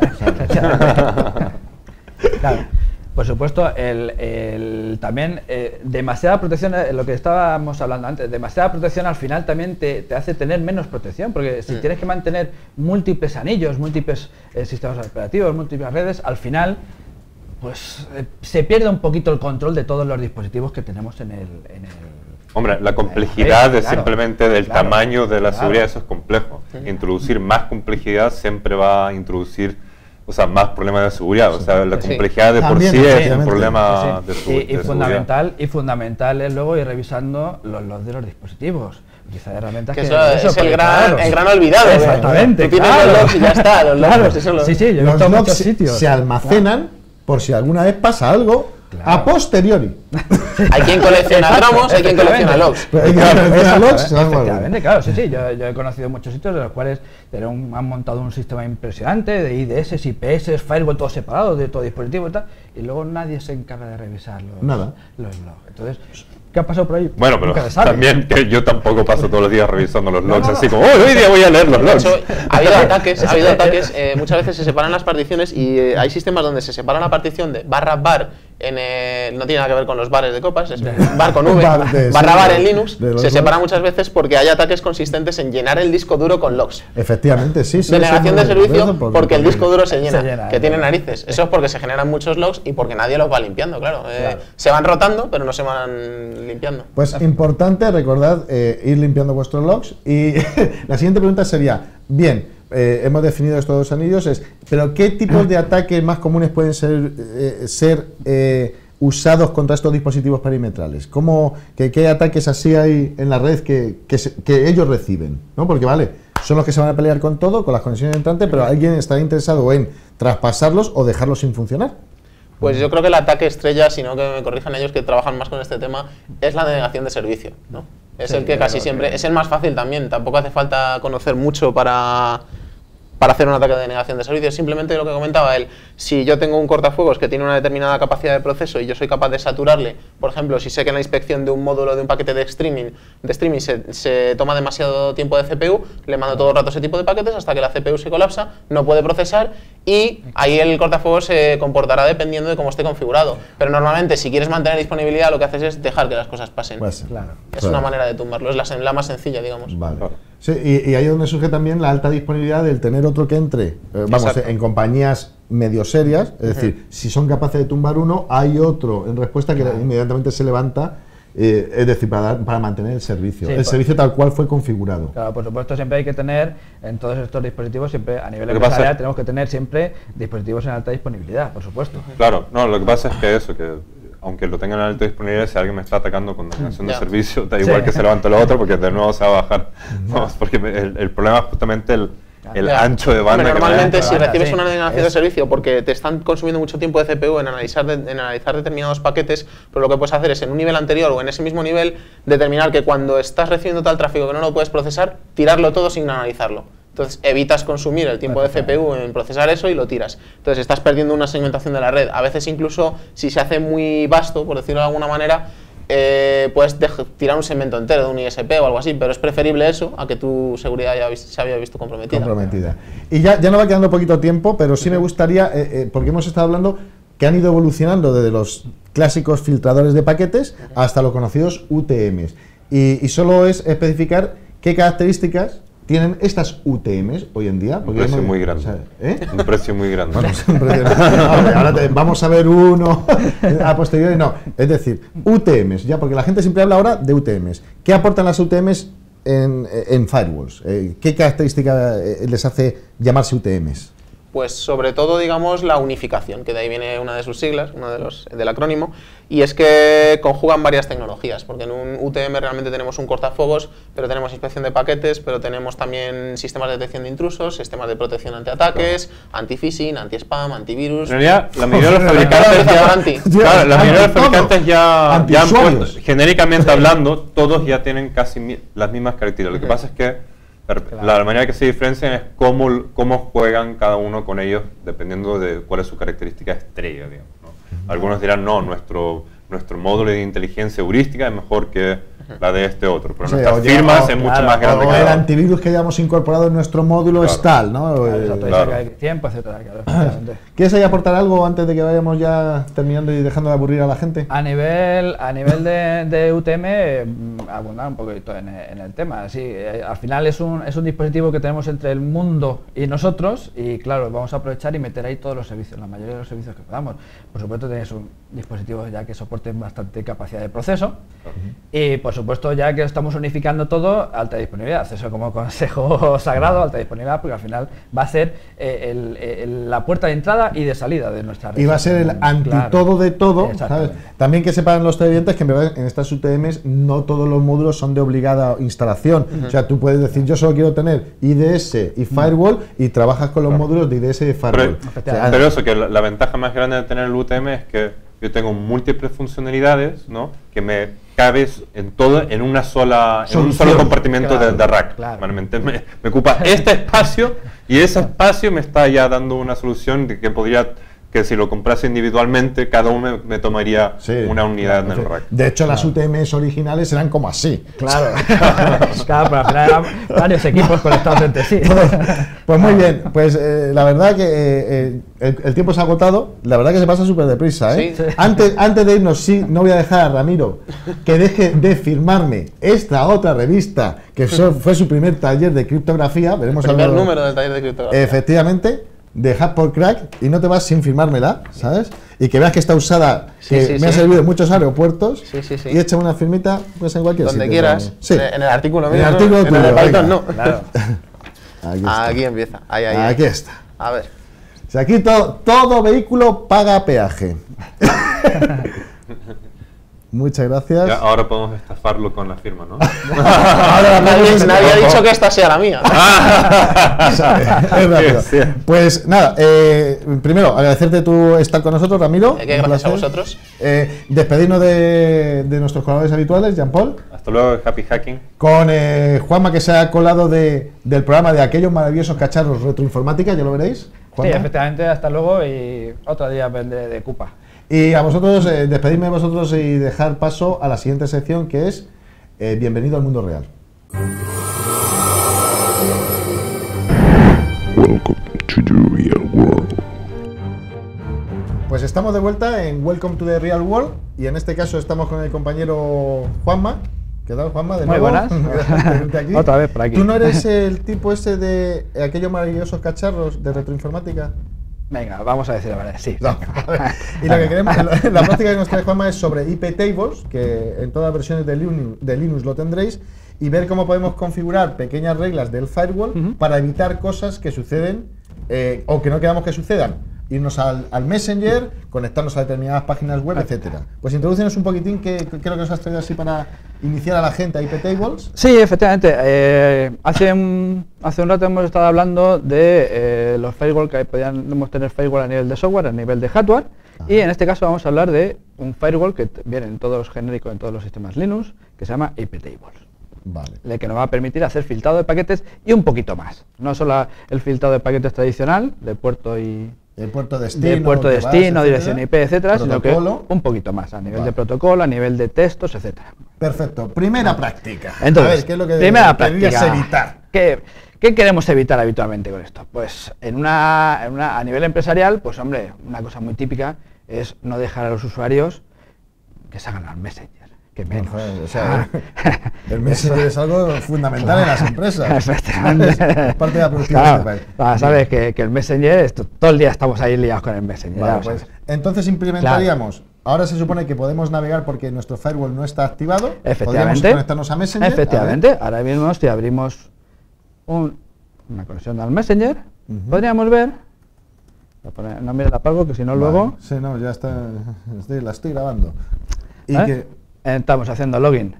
Claro. Por supuesto, también demasiada protección, lo que estábamos hablando antes, demasiada protección al final también te hace tener menos protección, porque si tienes que mantener múltiples anillos, múltiples sistemas operativos, múltiples redes, al final pues se pierde un poquito el control de todos los dispositivos que tenemos en el Hombre, la complejidad es claro, simplemente del tamaño de la seguridad, eso es complejo. Introducir más complejidad siempre va a introducir, o sea, más problemas de seguridad. O sea, la complejidad de por También, sí es un efectivamente. problema de seguridad. Y fundamental es luego ir revisando los logs de los dispositivos. Utilizar herramientas Que eso es el gran olvidado. Exactamente. Tú tienes los logs y ya está. Los logs, pues eso Sí, yo he Los visto logs muchos sitios. se almacenan por si alguna vez pasa algo a posteriori. Hay quien colecciona cromos, hay quien colecciona logs. Pero hay que coleccionar logs, se van Efectivamente, claro, sí, yo he conocido muchos sitios de los cuales han montado un sistema impresionante de IDS, IPS, firewall, todo separado de todo dispositivo y tal, y luego nadie se encarga de revisar los logs. Entonces, ¿qué ha pasado por ahí? Bueno, pero Nunca se sabe. también que yo tampoco paso todos los días revisando los logs, así como, hoy día voy a leer los De logs. hecho, ha habido ataques, muchas veces se separan las particiones y hay sistemas donde se separa la partición de /var no tiene nada que ver con los bares de copas, es bar con V, /var en Linux, se separa muchas veces porque hay ataques consistentes en llenar el disco duro con logs. Efectivamente, sí. Denegación de servicio porque el disco duro se Se llena, llena, que tiene narices. Eso es porque se generan muchos logs y porque nadie los va limpiando, claro. Se van rotando, pero no se van limpiando. Pues importante, recordad ir limpiando vuestros logs. Y la siguiente pregunta sería, bien, hemos definido estos dos anillos, pero ¿qué tipos de ataques más comunes pueden ser usados contra estos dispositivos perimetrales? ¿Qué ataques así hay en la red que ellos reciben? ¿No? Porque vale, son los que se van a pelear con todo, con las conexiones entrantes, pero alguien está interesado en traspasarlos o dejarlos sin funcionar. Pues yo creo que el ataque estrella, si no que me corrijan ellos que trabajan más con este tema, es la denegación de servicio, ¿no? Es el que casi siempre, es el más fácil también, tampoco hace falta conocer mucho para hacer un ataque de denegación de servicio. Simplemente lo que comentaba él, si yo tengo un cortafuegos que tiene una determinada capacidad de proceso y yo soy capaz de saturarle, por ejemplo, si sé que en la inspección de un módulo de un paquete de streaming se toma demasiado tiempo de CPU, le mando todo el rato ese tipo de paquetes hasta que la CPU se colapsa, no puede procesar y ahí el cortafuegos se comportará dependiendo de cómo esté configurado. Pero normalmente, si quieres mantener disponibilidad, lo que haces es dejar que las cosas pasen. Pues, claro, es una manera de tumbarlo, es la más sencilla, digamos. Vale. Sí, y ahí es donde surge también la alta disponibilidad del tener otro que entre, vamos, Exacto. en compañías medio serias, es decir, si son capaces de tumbar uno, hay otro en respuesta que inmediatamente se levanta, es decir, para mantener el servicio. Sí, el servicio tal cual fue configurado. Claro, por supuesto, siempre hay que tener en todos estos dispositivos, siempre a nivel Lo que pasa empresarial, es- tenemos que tener siempre dispositivos en alta disponibilidad, por supuesto. Claro, no, lo que pasa es que eso, que aunque lo tengan en alta disponibilidad, si alguien me está atacando con denegación de Ya. servicio, da Sí. igual que se levante lo otro, porque de nuevo se va a bajar. Vamos, porque el problema es justamente el Ya. ancho de banda. Hombre, que me normalmente da. si banda, recibes sí. una denegación de Es- servicio porque te están consumiendo mucho tiempo de CPU en analizar determinados paquetes, pero lo que puedes hacer es en un nivel anterior o en ese mismo nivel determinar que cuando estás recibiendo tal tráfico que no lo puedes procesar, tirarlo todo sin analizarlo. Entonces evitas consumir el tiempo de CPU en procesar eso y lo tiras. Entonces estás perdiendo una segmentación de la red. A veces incluso si se hace muy vasto, por decirlo de alguna manera, puedes tirar un segmento entero de un ISP o algo así, pero es preferible eso a que tu seguridad ya se había visto comprometida. Y ya nos va quedando poquito tiempo, pero sí me gustaría, porque hemos estado hablando que han ido evolucionando desde los clásicos filtradores de paquetes hasta los conocidos UTMs. Y solo es especificar qué características tienen estas UTMs hoy en día. Un precio muy grande. Un precio muy grande. Bueno, siempre ahora vamos a ver uno a posteriori, no. Es decir, UTMs, ya, porque la gente siempre habla ahora de UTMs. ¿Qué aportan las UTMs en firewalls? ¿Qué característica les hace llamarse UTMs? Pues sobre todo, digamos, la unificación, que de ahí viene una de sus siglas, del acrónimo, y es que conjugan varias tecnologías, porque en un UTM realmente tenemos un cortafuegos, pero tenemos inspección de paquetes, pero tenemos también sistemas de detección de intrusos, sistemas de protección ante ataques, anti-phishing, anti-spam, antivirus. En realidad, la mayoría de los Cada fabricantes empieza por ya, anti. claro, la mayoría de los Todo. fabricantes ya han Antiusuarios. puesto, genéricamente hablando, todos ya tienen casi las mismas características. Lo que pasa es que la manera que se diferencian es cómo juegan cada uno con ellos, dependiendo de cuál es su característica estrella, digamos, ¿no? Algunos dirán, no, nuestro módulo de inteligencia heurística es mejor que la de este otro, pero Sí, nuestras oye, firmas o- es mucho claro, más grande O que el la antivirus que hayamos incorporado en nuestro módulo es tal, ¿no? Claro, exacto, claro. que hay tiempo, etcétera, claro, efectivamente. ¿Quieres ahí aportar algo antes de que vayamos ya terminando y dejando de aburrir a la gente? A nivel de UTM, abundar un poquito en el tema. Sí, al final es un dispositivo que tenemos entre el mundo y nosotros, y claro, vamos a aprovechar y meter ahí todos los servicios, la mayoría de los servicios que podamos. Por supuesto, tenéis un dispositivo ya que soporten bastante capacidad de proceso, y por supuesto, ya que estamos unificando todo, alta disponibilidad. Eso como consejo sagrado, alta disponibilidad, porque al final va a ser la puerta de entrada y de salida de nuestra red. Y va a ser el anti Claro. todo de todo, ¿sabes? Exactamente. También que sepan los televidentes que en verdad en estas UTMs no todos los módulos son de obligada instalación. O sea, tú puedes decir, yo solo quiero tener IDS y Firewall y trabajas con los módulos de IDS y Firewall. Pero eso, que la ventaja más grande de tener el UTM es que yo tengo múltiples funcionalidades, ¿no? Que me cabes en todo en una sola, en un Solución. solo compartimento Claro, de rack. claro. Realmente me ocupa este espacio y ese espacio me está ya dando una solución de que podría, que si lo comprase individualmente, cada uno me tomaría Sí. una unidad en el rack. De hecho, las UTMs originales eran como así. Claro, claro, pero al final eran varios equipos conectados entre sí. Pues muy bien, pues la verdad que el tiempo se ha agotado, la verdad que se pasa súper deprisa, ¿eh? Sí. Antes de irnos, sí, no voy a dejar a Ramiro que deje de firmarme esta otra revista, que fue su primer taller de criptografía, veremos Primer algo- número del taller de criptografía. Efectivamente, de Hack por Crack, y no te vas sin firmármela, ¿sabes? Y que veas que está usada, Sí, que sí, me ha sí. servido en muchos aeropuertos, Sí, sí, sí. y echa una firmita pues en cualquier Donde sitio. quieras. también. Sí. En el artículo En el mío, ¿no? artículo En el de tuyo, Python, venga. no. Claro. Aquí está. Aquí empieza. Ahí. Aquí está. A ver. O sea, aquí todo vehículo paga peaje. Muchas gracias. Ya, ahora podemos estafarlo con la firma, ¿no? Nadie ha dicho que esta sea la mía. ¿Sabes? Es rápido. Sí, sí. Pues nada, primero agradecerte tu estar con nosotros, Ramiro. Que un gracias a placer. vosotros. Despedirnos de nuestros colaboradores habituales, Jean-Paul. Hasta luego, happy hacking. Con Juanma, que se ha colado del programa de aquellos maravillosos cacharros retroinformática, ya lo veréis. Sí, Juanma. efectivamente, hasta luego y otro día vendré de Cupa. Y a vosotros, despedirme de vosotros y dejar paso a la siguiente sección, que es Bienvenido al mundo real. Welcome to the real world. Pues estamos de vuelta en Welcome to the Real World, y en este caso estamos con el compañero Juanma, ¿Qué tal, Juanma? De Muy nuevo. buenas. Tenerte aquí. Otra vez por aquí. ¿Tú no eres el tipo ese de aquellos maravillosos cacharros de retroinformática? Venga, vamos a decir la verdad. Sí. No, y lo que queremos, la práctica que nos trae Juanma es sobre IP tables, que en todas las versiones de Linux lo tendréis, y ver cómo podemos configurar pequeñas reglas del firewall para evitar cosas que suceden o que no queramos que sucedan. Irnos al Messenger, conectarnos a determinadas páginas web, etcétera. Pues introdúcenos un poquitín qué es lo que nos has traído así para iniciar a la gente a IP tables. Sí, efectivamente. Hace un rato hemos estado hablando de los firewall, que podíamos tener firewall a nivel de software, a nivel de hardware. Y en este caso vamos a hablar de un firewall que viene en todos los genéricos, en todos los sistemas Linux, que se llama IP tables. Vale. Que nos va a permitir hacer filtrado de paquetes y un poquito más. No solo el filtrado de paquetes tradicional, de puerto y... El puerto destino, dirección IP, etcétera, sino que protocolo. un poquito más, a nivel de protocolo, a nivel de textos, etcétera. Perfecto. Primera práctica. Entonces, a ver, ¿qué es lo que primera querías práctica, evitar? ¿Qué queremos evitar habitualmente con esto? Pues a nivel empresarial, pues hombre, una cosa muy típica es no dejar a los usuarios que se hagan al Messenger. Que menos. O sea, el Messenger es algo fundamental en las empresas. Efectivamente. Es parte de la productividad. Claro, sabes que el Messenger, todo el día estamos ahí liados con el Messenger. Vale, pues, entonces implementaríamos, ahora se supone que podemos navegar porque nuestro firewall no está activado. Podríamos conectarnos a Messenger. Efectivamente, ahora mismo si abrimos una conexión al Messenger, podríamos ver, no mires la apago que si no luego... Sí, no, ya está, la estoy grabando. Y estamos haciendo login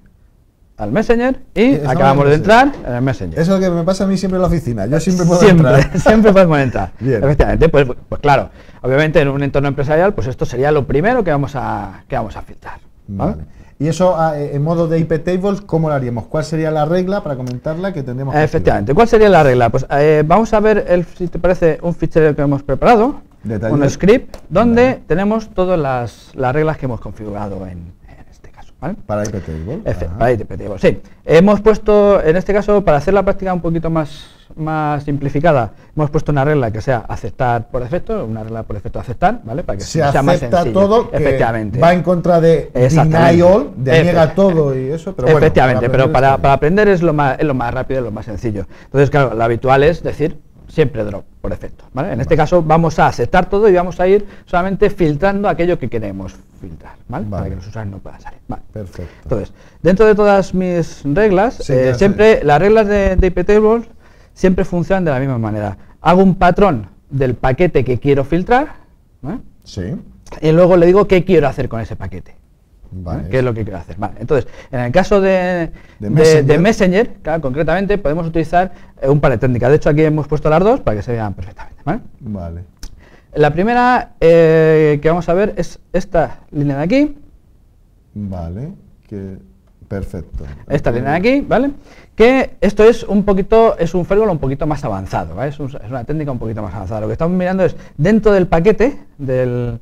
al Messenger y acabamos de entrar en el Messenger. Eso es lo que me pasa a mí siempre en la oficina. Yo siempre puedo entrar. Siempre podemos entrar. Bien. Efectivamente, pues claro, obviamente en un entorno empresarial, pues esto sería lo primero que vamos a filtrar. ¿Vale? Y eso en modo de IP tables, ¿cómo lo haríamos? ¿Cuál sería la regla para comentarla que tendríamos que Efectivamente, ¿cuál sería la regla? Pues vamos a ver, si te parece, un fichero que hemos preparado, un script, donde tenemos todas las reglas que hemos configurado en ¿vale? Para IP tables. Para IP tables, sí. Hemos puesto, en este caso, para hacer la práctica un poquito más simplificada, hemos puesto una regla que sea aceptar por defecto, una regla por defecto aceptar, ¿vale? Para que sea más sencillo. Todo, efectivamente. Va en contra de deny all, de niega todo y eso, pero bueno. Efectivamente, pero para aprender es lo más rápido y lo más sencillo. Entonces, claro, lo habitual es decir siempre drop por defecto, ¿vale? En este caso vamos a aceptar todo y vamos a ir solamente filtrando aquello que queremos filtrar, ¿vale? Para que los usuarios no puedan salir. Vale. Perfecto. Entonces, dentro de todas mis reglas, siempre las reglas de IP tables siempre funcionan de la misma manera. Hago un patrón del paquete que quiero filtrar, ¿vale? Sí. Y luego le digo qué quiero hacer con ese paquete. Vale. ¿Qué es lo que quiero hacer? Vale. Entonces, en el caso de Messenger, claro, concretamente podemos utilizar un par de técnicas. De hecho, aquí hemos puesto las dos para que se vean perfectamente. Vale. La primera que vamos a ver es esta línea de aquí. Vale. Perfecto. Esta línea de aquí, ¿vale? Que esto es un firewall un poquito más avanzado, ¿vale? Es una técnica un poquito más avanzada. Lo que estamos mirando es dentro del paquete del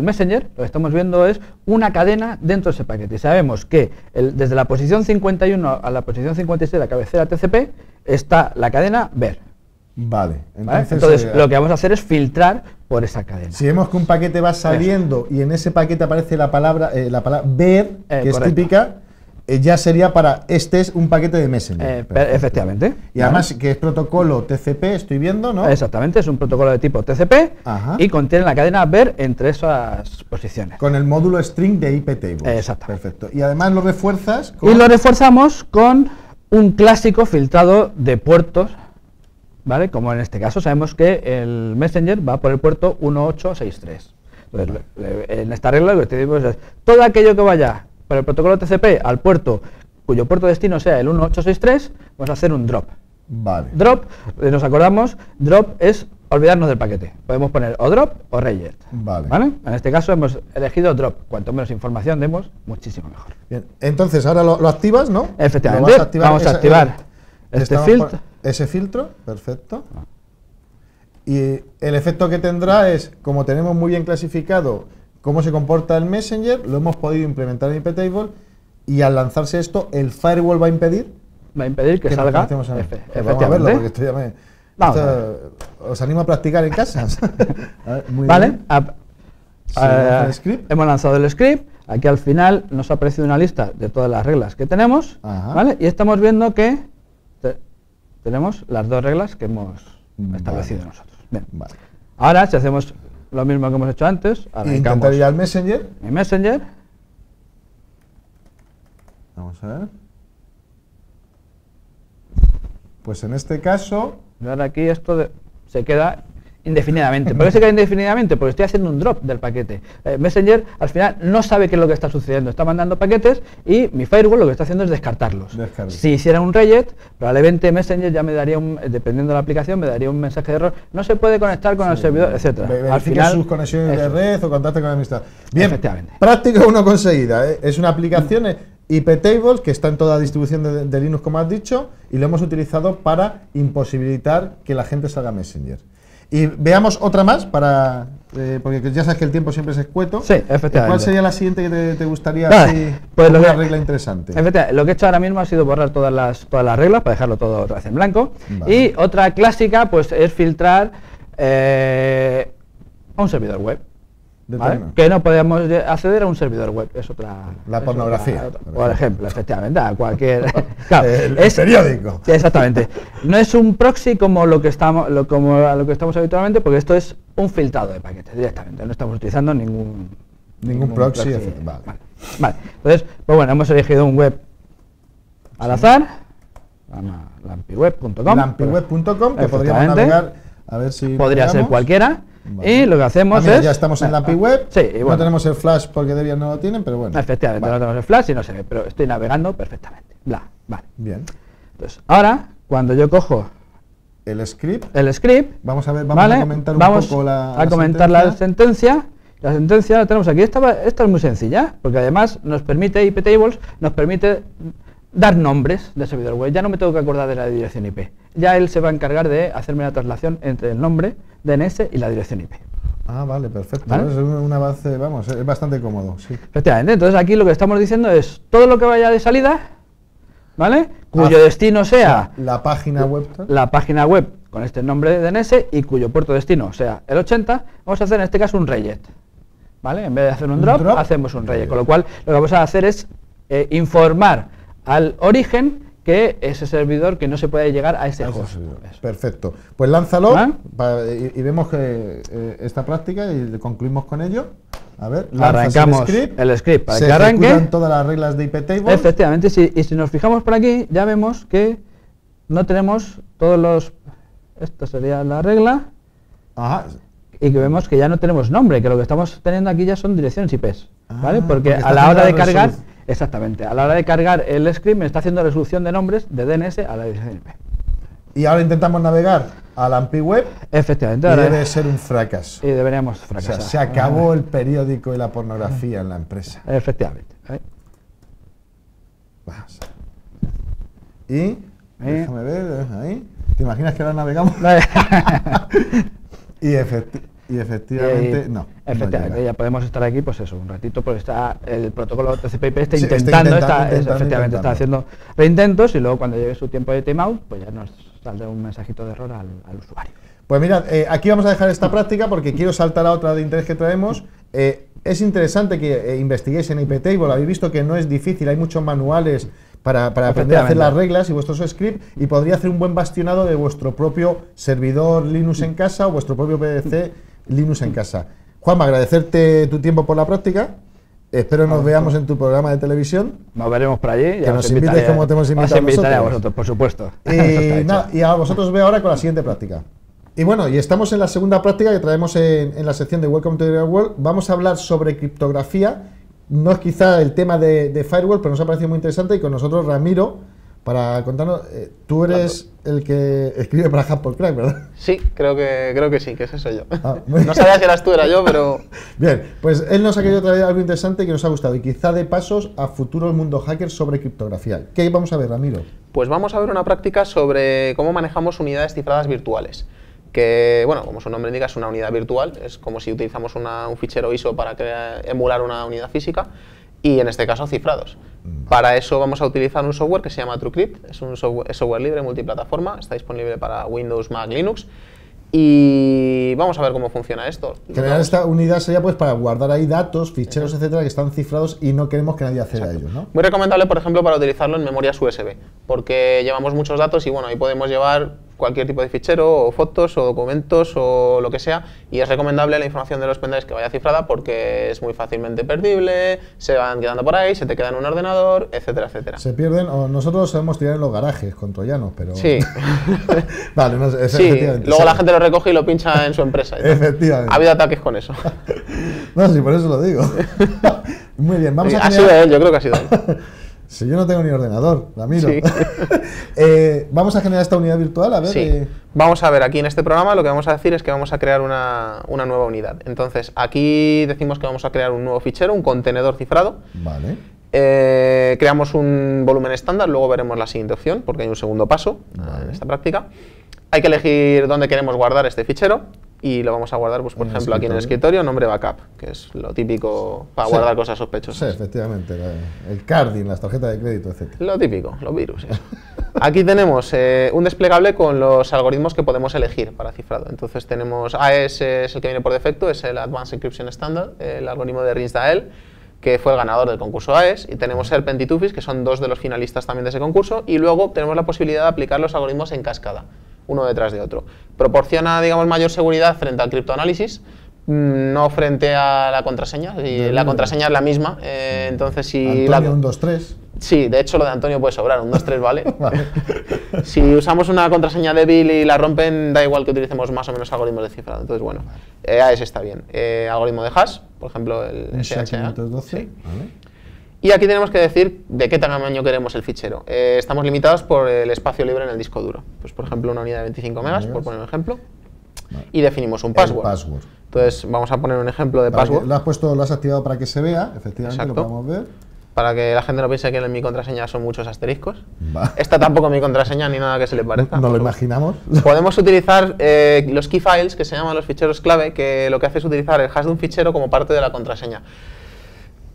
Messenger, lo que estamos viendo es una cadena dentro de ese paquete. Y sabemos que desde la posición 51 a la posición 56 de la cabecera TCP está la cadena ver. Vale. Entonces lo que vamos a hacer es filtrar por esa cadena. Si vemos que un paquete va saliendo y en ese paquete aparece la palabra ver, que es típica, ya sería este es un paquete de Messenger. Efectivamente. Y además que es protocolo TCP, estoy viendo, ¿no? Exactamente, es un protocolo de tipo TCP y contiene la cadena ver entre esas posiciones. Con el módulo string de IP tables. Exactamente. Perfecto. Y además lo refuerzas Y lo reforzamos con un clásico filtrado de puertos, ¿vale? Como en este caso sabemos que el Messenger va por el puerto 1863. Entonces, en esta regla lo que te digo es todo aquello que vaya por el protocolo TCP al puerto cuyo puerto destino sea el 1863, vamos a hacer un drop. Vale. Drop, nos acordamos, drop es olvidarnos del paquete. Podemos poner o drop o reject. Vale. En este caso hemos elegido drop. Cuanto menos información demos, muchísimo mejor. Bien. Entonces ahora lo activas, ¿no? Efectivamente. Vamos a activar este filtro. Ese filtro, perfecto. Y el efecto que tendrá es, como tenemos muy bien clasificado cómo se comporta el Messenger, lo hemos podido implementar en IP table y al lanzarse esto, el firewall va a impedir que salga. Vamos a verlo, porque esto ya os animo a practicar en casa. Vale. Hemos lanzado el script. aquí al final nos ha aparecido una lista de todas las reglas que tenemos, Ajá. ¿vale? Y estamos viendo que tenemos las 2 reglas que hemos establecido nosotros. Bien. Vale. Ahora, si hacemos lo mismo que hemos hecho antes, Intentar arrancamos ir al Messenger. mi Messenger. Vamos a ver. Pues en este caso, Y ahora aquí esto se queda indefinidamente. ¿Por qué se queda indefinidamente? Porque estoy haciendo un drop del paquete. Messenger al final no sabe qué es lo que está sucediendo. Está mandando paquetes y mi firewall lo que está haciendo es descartarlos. Descarga. Si hiciera un rejet, probablemente Messenger ya me daría dependiendo de la aplicación, me daría un mensaje de error. No se puede conectar con el servidor, etcétera. Al verifique final, sus conexiones de eso. red o contacte con el administrador. Bien, Efectivamente. práctica 1 conseguida. Es una aplicación iptables que está en toda distribución de Linux, como has dicho, y lo hemos utilizado para imposibilitar que la gente salga a Messenger. Y veamos otra más, para porque ya sabes que el tiempo siempre es escueto. Sí, efectivamente. ¿Cuál sería la siguiente que te gustaría? Vale, Así, pues como lo una que- regla interesante. Efectivamente, lo que he hecho ahora mismo ha sido borrar todas las reglas para dejarlo todo otra vez en blanco. Vale. Y otra clásica pues es filtrar a un servidor web. De ¿Vale? terreno. Que no podemos acceder a un servidor web. Es otra. La es pornografía, otra- por por ejemplo, efectivamente, a cualquier. Claro, El periódico. Sí, exactamente. No es un proxy como lo que estamos, como a lo que estamos habitualmente, porque esto es un filtrado de paquetes directamente. No estamos utilizando ningún proxy, Vale. vale. Vale. Entonces, pues bueno, hemos elegido un web al azar. Vamos a lampiweb.com. Lampiweb.com, que podríamos Efectivamente. navegar, a ver si Podría ser navegamos. cualquiera. Vale. Y lo que hacemos Mira, es. ya estamos en Venga, Lampiweb. Sí, y No bueno, tenemos el flash porque Debian no lo tienen, pero bueno. efectivamente, Vale. no tenemos el flash y no se ve, pero estoy navegando perfectamente. Vale. Bien. Entonces, ahora, cuando yo cojo El script. el script, Vamos a ver, ¿vale? a comentar un Vamos poco la a comentar la sentencia. La sentencia la tenemos aquí. Esta es muy sencilla, porque además nos permite, iptables, nos permite dar nombres de servidor web. Ya no me tengo que acordar de la dirección IP. Ya él se va a encargar de hacerme la traslación entre el nombre, DNS y la dirección IP. Ah, vale, perfecto. ¿Vale? Es un avance, vamos, es bastante cómodo, sí. Efectivamente, entonces aquí lo que estamos diciendo es todo lo que vaya de salida, ¿vale? Cuyo destino sea La página web. tal. la página web con este nombre de DNS y cuyo puerto destino sea el 80, vamos a hacer en este caso un rejet, ¿vale? En vez de hacer un drop, hacemos un rejet, con lo cual lo que vamos a hacer es informar al origen que ese servidor que no se puede llegar a ese Ah, host. sí, sí. Eso. Perfecto. Pues lánzalo ¿Vale? y vemos que esta práctica y concluimos con ello. A ver, lanzas Arrancamos el script para se que arranque. ejecutan todas las reglas de iptables. Efectivamente, sí, y si nos fijamos por aquí, ya vemos que no tenemos todos los... Esta sería la regla, Ajá. y que vemos que ya no tenemos nombre, que lo que estamos teniendo aquí ya son direcciones IPs, ¿vale? Ah, Porque porque está a la hora de haciendo la cargar, resolución. exactamente, a la hora de cargar el script me está haciendo resolución de nombres de DNS a la dirección IP. Y ahora intentamos navegar a la Lampiweb Efectivamente, y ahora debe ser un fracaso. y deberíamos O sea, fracasar. se acabó el periódico y la pornografía en la empresa. Efectivamente. Vamos. Y, déjame ver, ahí. ¿Te imaginas que ahora navegamos? y, efectivamente, no. Efectivamente, no ya podemos estar aquí, pues eso, un ratito, porque está el protocolo TCP/IP está Sí, está intentando, intentando. está haciendo reintentos y luego cuando llegue su tiempo de timeout, pues ya nos saldrá un mensajito de error al usuario. Pues mirad, aquí vamos a dejar esta práctica porque quiero saltar a otra de interés que traemos. Es interesante que investiguéis en iptable. Habéis visto que no es difícil, hay muchos manuales para aprender a hacer las reglas y vuestros scripts, y podría hacer un buen bastionado de vuestro propio servidor Linux en casa o vuestro propio PC Linux en casa. Juanma, agradecerte tu tiempo por la práctica. Espero nos veamos en tu programa de televisión. Nos veremos por allí. Que nos invites como te hemos invitado Os invitaré a nosotros. vosotros, por supuesto. Eso está Y, hecho. nada, y a vosotros os veo ahora con la siguiente práctica. Y bueno, y estamos en la segunda práctica que traemos en la sección de Welcome to the Real World. Vamos a hablar sobre criptografía. No es quizá el tema de Firewall, pero nos ha parecido muy interesante. Y con nosotros Ramiro, para contarnos, tú eres el que escribe para Hack por Crack, ¿verdad? Sí, creo que sí, que ese soy yo. Ah, muy No sabía si eras tú, era yo, pero Bien, pues él nos ha querido traer algo interesante que nos ha gustado y quizá de pasos a futuros mundo hackers sobre criptografía. ¿Qué vamos a ver, Ramiro? pues vamos a ver una práctica sobre cómo manejamos unidades cifradas virtuales. Que, bueno, como su nombre indica, es una unidad virtual, es como si utilizamos un fichero ISO para emular una unidad física, y en este caso cifrados. Para eso vamos a utilizar un software que se llama TrueCrypt, es software libre multiplataforma, está disponible para Windows, Mac, Linux, Y vamos a ver cómo funciona esto. Crear esta unidad sería pues para guardar ahí datos, ficheros, etcétera, que están cifrados y no queremos que nadie acceda a ellos, ¿no? Muy recomendable, por ejemplo, para utilizarlo en memorias USB, porque llevamos muchos datos y bueno, ahí podemos llevar cualquier tipo de fichero, o fotos, o documentos, o lo que sea, y es recomendable la información de los pendrives que vaya cifrada porque es muy fácilmente perdible, se van quedando por ahí, se te queda en un ordenador, etcétera, etcétera. Se pierden, o nosotros sabemos tirar en los garajes con troyanos, pero... Sí. Vale, no, Sí, efectivamente. luego la gente lo recoge y lo pincha en su empresa. Efectivamente. Ha habido ataques con eso. No, sí, por eso lo digo. Muy bien, vamos Sí, a ha generar... sido él, yo creo que ha sido él. Si yo no tengo ni ordenador, la miro. Sí. Vamos a generar esta unidad virtual, a ver... Sí. Vamos a ver, aquí en este programa lo que vamos a decir es que vamos a crear una nueva unidad. Entonces, aquí decimos que vamos a crear un nuevo fichero, un contenedor cifrado. Vale. Creamos un volumen estándar, luego veremos la siguiente opción, porque hay un segundo paso en esta práctica. Hay que elegir dónde queremos guardar este fichero y lo vamos a guardar, pues, por ejemplo, aquí en el escritorio, nombre backup, que es lo típico para guardar cosas sospechosas. Sí, efectivamente. El carding, las tarjetas de crédito, etcétera. Lo típico, los virus. Eso. Aquí tenemos un desplegable con los algoritmos que podemos elegir para cifrado. Entonces tenemos AES, es el que viene por defecto, es el Advanced Encryption Standard, el algoritmo de Rinsdael, que fue el ganador del concurso AES, y tenemos Serpent y Tufis, que son dos de los finalistas también de ese concurso, y luego tenemos la posibilidad de aplicar los algoritmos en cascada, uno detrás de otro. Proporciona, digamos, mayor seguridad frente al criptoanálisis, no frente a la contraseña, y la contraseña es la misma, entonces si... Antonio, 1, 2, 3. Sí, de hecho lo de Antonio puede sobrar, un 2, 3 vale. Vale. Si usamos una contraseña débil y la rompen, da igual que utilicemos más o menos algoritmos de cifrado. Entonces, bueno, AES está bien. Algoritmo de hash, por ejemplo, el SHA. SHA-512, Sí. vale. Y aquí tenemos que decir de qué tamaño queremos el fichero. Estamos limitados por el espacio libre en el disco duro. Pues, por ejemplo, una unidad de 25 megas, por poner un ejemplo. Vale. Y definimos un El password. password. Entonces, vamos a poner un ejemplo de Para que- password. lo has activado para que se vea, efectivamente, Exacto. lo podemos ver. Para que la gente no piense que en mi contraseña son muchos asteriscos. Va. Esta tampoco es mi contraseña ni nada que se le parezca. Nos lo imaginamos. Podemos utilizar los key files, que se llaman los ficheros clave, que lo que hace es utilizar el hash de un fichero como parte de la contraseña.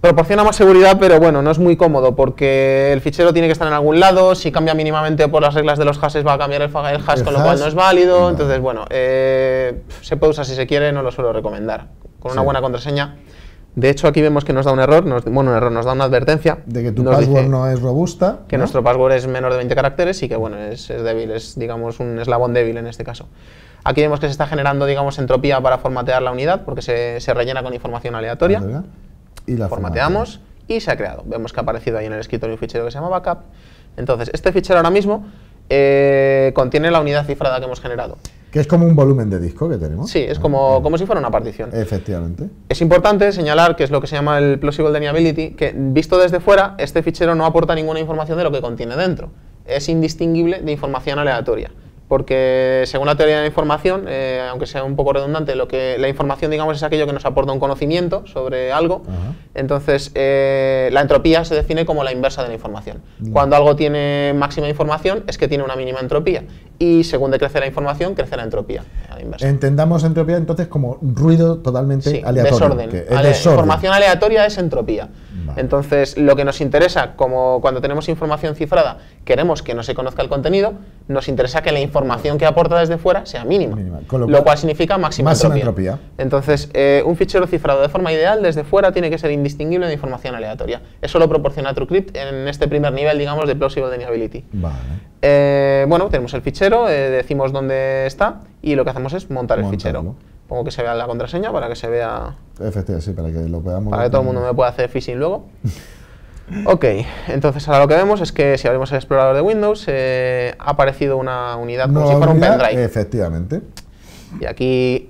Proporciona más seguridad, pero bueno, no es muy cómodo porque el fichero tiene que estar en algún lado. Si cambia mínimamente por las reglas de los hashes, va a cambiar el hash, con lo cual no es válido. Vale. Entonces, bueno, se puede usar si se quiere, no lo suelo recomendar. Con una Sí. buena contraseña. De hecho, aquí vemos que nos da un error, nos da una advertencia. De que tu Nos password dice no es robusta. que ¿no? nuestro password es menor de 20 caracteres y que, bueno, es débil, es, digamos, un eslabón débil en este caso. Aquí vemos que se está generando, digamos, entropía para formatear la unidad porque se rellena con información aleatoria. ¿Verdad? Y la Formateamos y se ha creado. Vemos que ha aparecido ahí en el escritorio un fichero que se llama backup. Entonces, este fichero ahora mismo contiene la unidad cifrada que hemos generado. Que es como un volumen de disco que tenemos. Sí, es como si fuera una partición. Efectivamente. Es importante señalar que es lo que se llama el plausible deniability, que visto desde fuera, este fichero no aporta ninguna información de lo que contiene dentro. Es indistinguible de información aleatoria. Porque según la teoría de la información, aunque sea un poco redundante, la información, digamos, es aquello que nos aporta un conocimiento sobre algo. Ajá. Entonces, la entropía se define como la inversa de la información. Cuando algo tiene máxima información, es que tiene una mínima entropía. Y según decrece la información, crece la entropía, a la inversa. Entendamos entropía entonces como ruido totalmente Sí, aleatorio. desorden. que es desorden. Información aleatoria es entropía. Vale. Entonces, lo que nos interesa, como cuando tenemos información cifrada, queremos que no se conozca el contenido, nos interesa que la información que aporta desde fuera sea mínima. Con Lo cual significa máxima entropía. Entonces, un fichero cifrado de forma ideal desde fuera tiene que ser indistinguible de información aleatoria. Eso lo proporciona TrueCrypt en este primer nivel, digamos, de plausible deniability. Vale. Bueno, tenemos el fichero, decimos dónde está y lo que hacemos es montar el Montarlo. fichero. Pongo que se vea la contraseña para que se vea, Efectivamente, sí, para que lo podamos para que ver todo el mundo me pueda hacer phishing luego. Ok, entonces ahora lo que vemos es que si abrimos el explorador de Windows ha aparecido una unidad como si fuera un unidad, pendrive. Efectivamente. Y aquí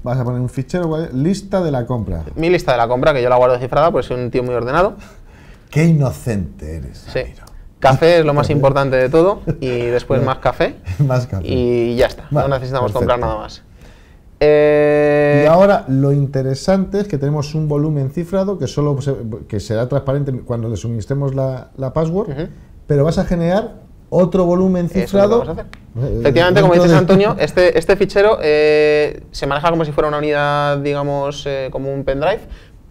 Vas a poner un fichero, ¿vale? Lista de la compra. mi lista de la compra, que yo la guardo cifrada, pues soy un tío muy ordenado. Qué inocente eres. Sí. Ramiro. Café es lo más importante de todo y después más café. Más café. Y ya está, Vale, no necesitamos perfecto. comprar nada más. Y ahora lo interesante es que tenemos un volumen cifrado que será transparente cuando le suministremos la password, Ujú. pero vas a generar otro volumen Eso es lo que cifrado. vamos a hacer. Efectivamente, como dentro dices, de- Antonio, este fichero se maneja como si fuera una unidad, digamos, como un pendrive,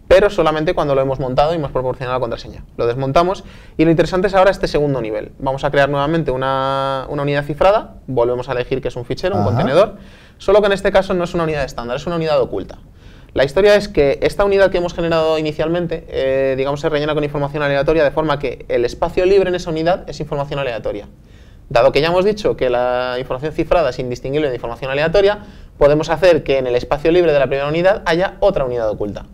pero solamente cuando lo hemos montado y hemos proporcionado la contraseña. Lo desmontamos y lo interesante es ahora este segundo nivel. Vamos a crear nuevamente una unidad cifrada, volvemos a elegir que es un fichero, un Ajá. contenedor. solo que en este caso no es una unidad estándar, es una unidad oculta. La historia es que esta unidad que hemos generado inicialmente, digamos, se rellena con información aleatoria, de forma que el espacio libre en esa unidad es información aleatoria. Dado que ya hemos dicho que la información cifrada es indistinguible de información aleatoria, podemos hacer que en el espacio libre de la primera unidad haya otra unidad oculta.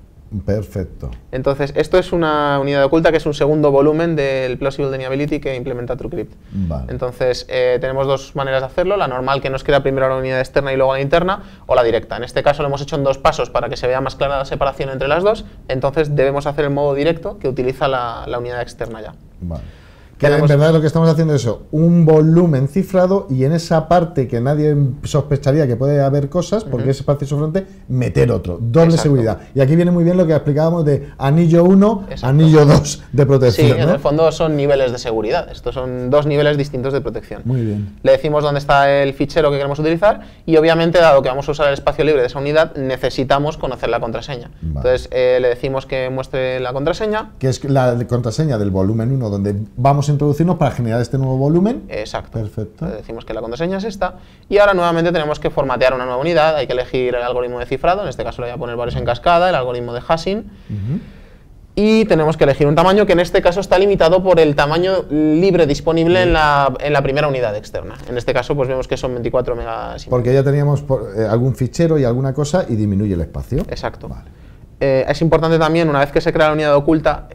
Perfecto. Entonces, esto es una unidad oculta que es un segundo volumen del Plausible Deniability que implementa TrueCrypt. Vale. Entonces, tenemos dos maneras de hacerlo, la normal, que nos crea primero la unidad externa y luego la interna, o la directa. En este caso lo hemos hecho en 2 pasos para que se vea más clara la separación entre las dos, entonces debemos hacer el modo directo que utiliza la unidad externa ya. Vale. Que en verdad lo que estamos haciendo es eso, un volumen cifrado, y en esa parte que nadie sospecharía que puede haber cosas, porque es espacio sobrante, meter otro, doble Exacto. seguridad. Y aquí viene muy bien lo que explicábamos de anillo 1, Exacto. anillo 2 de protección. Sí, en ¿no? el fondo son niveles de seguridad, estos son 2 niveles distintos de protección. Muy bien. Le decimos dónde está el fichero que queremos utilizar y obviamente, dado que vamos a usar el espacio libre de esa unidad, necesitamos conocer la contraseña. Vale. Entonces le decimos que muestre la contraseña. Que es la contraseña del volumen 1, donde vamos a introducirnos para generar este nuevo volumen. Exacto. Perfecto. Le decimos que la contraseña es esta y ahora nuevamente tenemos que formatear una nueva unidad, hay que elegir el algoritmo de cifrado, en este caso le voy a poner varios en cascada, el algoritmo de hashing. Ujú. Y tenemos que elegir un tamaño que en este caso está limitado por el tamaño libre disponible en la primera unidad externa. En este caso pues vemos que son 24 megas. Porque ya teníamos algún fichero y alguna cosa y disminuye el espacio. Exacto. Vale. Es importante también, una vez que se crea la unidad oculta,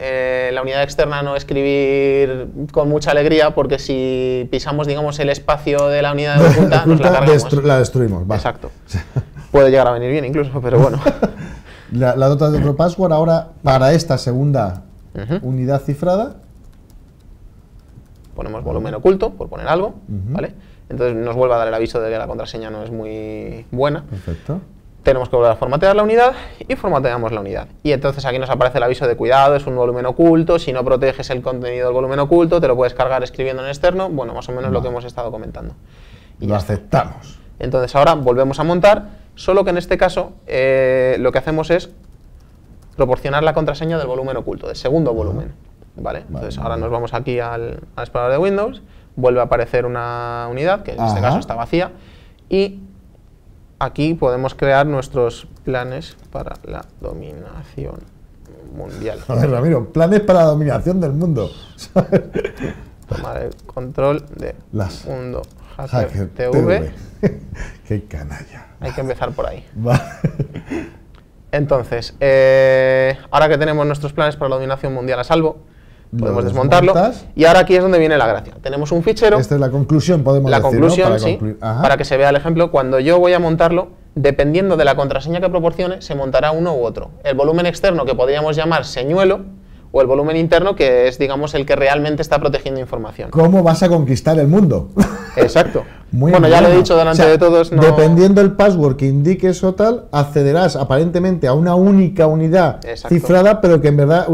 la unidad externa no escribir con mucha alegría, porque si pisamos, digamos, el espacio de la unidad oculta, nos la cargamos. La destruimos. Vale. Exacto. Puede llegar a venir bien incluso, pero bueno. La dota de otro password ahora para esta segunda unidad cifrada. Ponemos volumen oculto, por poner algo, ¿vale? Entonces nos vuelve a dar el aviso de que la contraseña no es muy buena. Perfecto. Tenemos que volver a formatear la unidad y formateamos la unidad. Y entonces aquí nos aparece el aviso de cuidado, es un volumen oculto, si no proteges el contenido del volumen oculto, te lo puedes cargar escribiendo en externo, bueno, más o menos lo que hemos estado comentando. Y Lo ya está. aceptamos. Entonces ahora volvemos a montar, solo que en este caso lo que hacemos es proporcionar la contraseña del volumen oculto, del segundo volumen. ¿Vale? Entonces ahora nos vamos aquí al explorador de Windows, vuelve a aparecer una unidad, que en este caso está vacía, y aquí podemos crear nuestros planes para la dominación mundial. A ver, Ramiro, planes para la dominación del mundo. Tomar el control de Las Mundo Hacker Hacker TV. Qué canalla. Hay que empezar por ahí. Va. Entonces, ahora que tenemos nuestros planes para la dominación mundial a salvo, podemos Lo desmontarlo. desmontas. Y ahora aquí es donde viene la gracia. Tenemos un fichero. Esta es la conclusión, podemos La decir, conclusión, ¿no? Para sí, concluir. Ajá. para que se vea el ejemplo. Cuando yo voy a montarlo, dependiendo de la contraseña que proporcione, se montará uno u otro. El volumen externo, que podríamos llamar señuelo, o el volumen interno, que es, digamos, el que realmente está protegiendo información. ¿Cómo vas a conquistar el mundo? Exacto. Muy bueno, ya lo he bueno. dicho delante O sea, de todos. No... Dependiendo del password que indiques o tal, accederás aparentemente a una única unidad Exacto. cifrada, pero que en verdad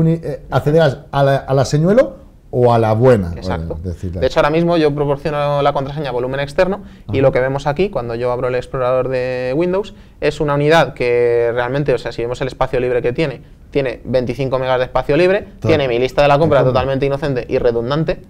accederás a la señuelo o a la buena. Exacto. Decirla. De hecho, ahora mismo yo proporciono la contraseña volumen externo y lo que vemos aquí, cuando yo abro el explorador de Windows, es una unidad que realmente, o sea, si vemos el espacio libre que tiene 25 megas de espacio libre, tiene mi lista de la compra totalmente inocente y redundante,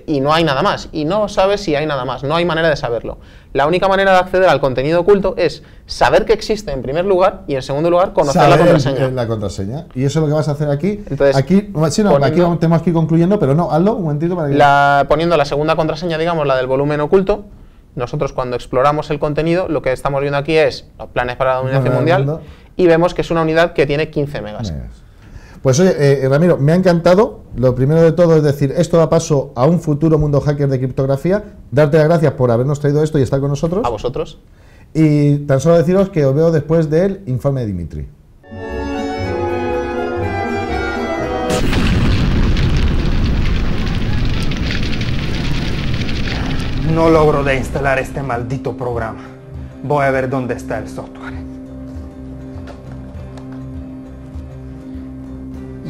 y no hay nada más. Y no sabes si hay nada más, no hay manera de saberlo. La única manera de acceder al contenido oculto es saber que existe en primer lugar y en segundo lugar conocer la contraseña. La contraseña. Y eso es lo que vas a hacer aquí. Entonces, aquí, sí, no, aquí poniendo- tenemos que ir concluyendo, pero no, hazlo un momentito para que... Poniendo la segunda contraseña, digamos, la del volumen oculto, nosotros cuando exploramos el contenido, lo que estamos viendo aquí es los planes para la dominación mundial y vemos que es una unidad que tiene 15 megas. Pues oye, Ramiro, me ha encantado. Lo primero de todo es decir, esto da paso a un futuro mundo hacker de criptografía. Darte las gracias por habernos traído esto y estar con nosotros. A vosotros. Y tan solo deciros que os veo después del informe de Dimitri. No logro de instalar este maldito programa. Voy a ver dónde está el software.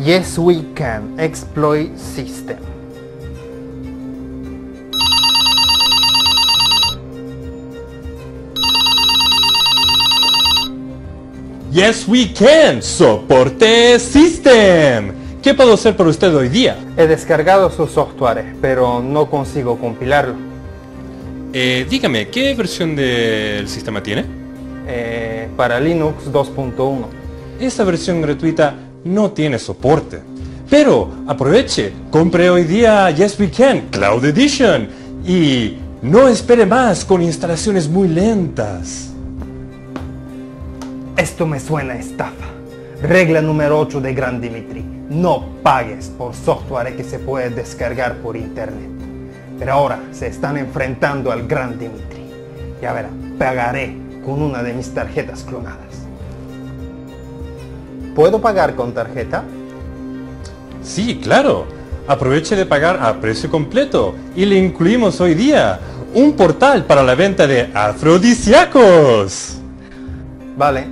Yes, we can exploit system. Yes we can, soporte system. ¿Qué puedo hacer por usted hoy día? He descargado su software, pero no consigo compilarlo. Dígame, ¿qué versión del sistema tiene? Para Linux 2.1. Esta versión gratuita no tiene soporte. Pero aproveche, compre hoy día Yes We Can Cloud Edition y no espere más con instalaciones muy lentas. Esto me suena a estafa. Regla número 8 de Gran Dimitri. No pagues por software que se puede descargar por internet. Pero ahora se están enfrentando al Gran Dimitri. Ya verán, pagaré con una de mis tarjetas clonadas. ¿Puedo pagar con tarjeta? Sí, claro. Aproveche de pagar a precio completo y le incluimos hoy día un portal para la venta de afrodisíacos. Vale,